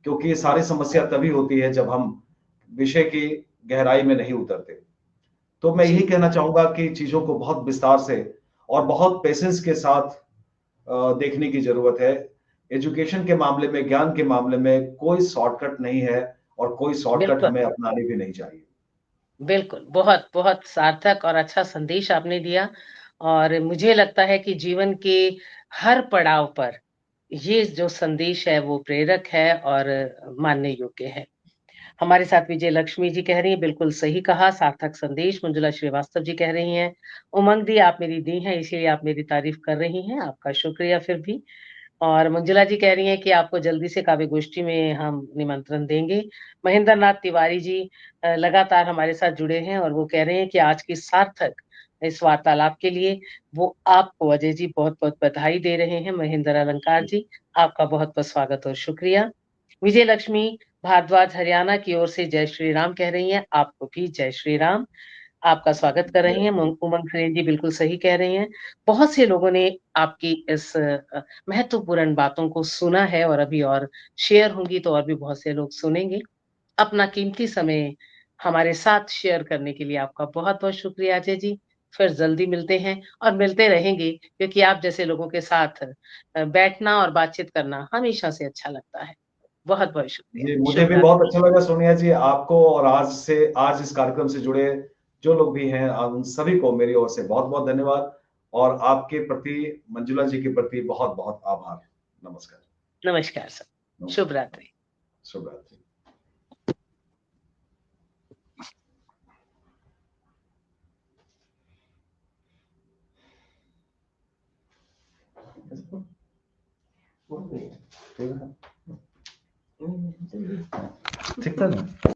क्योंकि ये सारी समस्या तभी होती है जब हम विषय की गहराई में नहीं उतरते। तो मैं यही जी, कहना चाहूँगा कि चीज़ों को बहुत विस्तार से और बहुत पेशेंस के साथ देखने की ज़रूरत है। एजुकेशन के मामले में, ज्ञान के मामले में कोई शॉर्टकट नहीं है और कोई शॉर्टकट बिल्कुल, हमें अपनानी भी नहीं चाहिए। बिल्कुल। बहुत सार्थक और अच्छा संदेश आपने दिया और मुझे लगता है कि जीवन के हर पड़ाव पर ये जो संदेश है वो प्रेरक है और मानने योग्य है। हमारे साथ विजय लक्ष्मी जी कह रही हैं, बिल्कुल सही कहा, सार्थक संदेश। मंजुला श्रीवास्तव जी कह रही हैं, उमंग दी आप मेरी दी हैं, इसीलिए आप मेरी तारीफ़ कर रही हैं, आपका शुक्रिया फिर भी। और मंजुला जी कह रही हैं कि आपको जल्दी से काव्य गोष्ठी में हम निमंत्रण देंगे। महेंद्र नाथ तिवारी जी लगातार हमारे साथ जुड़े हैं और वो कह रहे हैं कि आज की सार्थक इस वार्तालाप के लिए वो आपको अजय जी बहुत-बहुत बधाई दे रहे हैं। महेंद्र अलंकार जी, आपका बहुत-बहुत स्वागत और शुक्रिया। विजय लक्ष्मी भारद्वाज हरियाणा की ओर से जय श्री राम कह रही हैं। आपको भी जय श्री राम। आपका स्वागत कर रही हैं। उमंग सुरेन जी बिल्कुल सही कह रही हैं। बहुत से लोगों ने आपकी इस महत्वपूर्ण बातों को सुना है और अभी और शेयर होंगी तो और भी बहुत से लोग सुनेंगे। अपना कीमती समय हमारे साथ शेयर करने के लिए आपका बहुत-बहुत शुक्रिया अजय जी। फिर जल्दी मिलते हैं और मिलते रहेंगे क्योंकि आप जैसे लोगों के साथ बैठना और बातचीत करना हमेशा से अच्छा लगता है। बहुत-बहुत शुक्रिया। जी, मुझे शुभ भी बहुत रात्रि। अच्छा लगा सोनिया जी, आपको और आज इस कार्यक्रम से जुड़े जो लोग भी हैं, उन सभी को मेरी ओर से बहुत-बहुत धन्यवाद और आपके प्रति, मंजुला जी के प्रति बहुत-बहुत आभार। नमस्कार। नमस्कार सर। शुभ नमस्कार। रात्रि। शुभ रात्रि। ठीक था ना?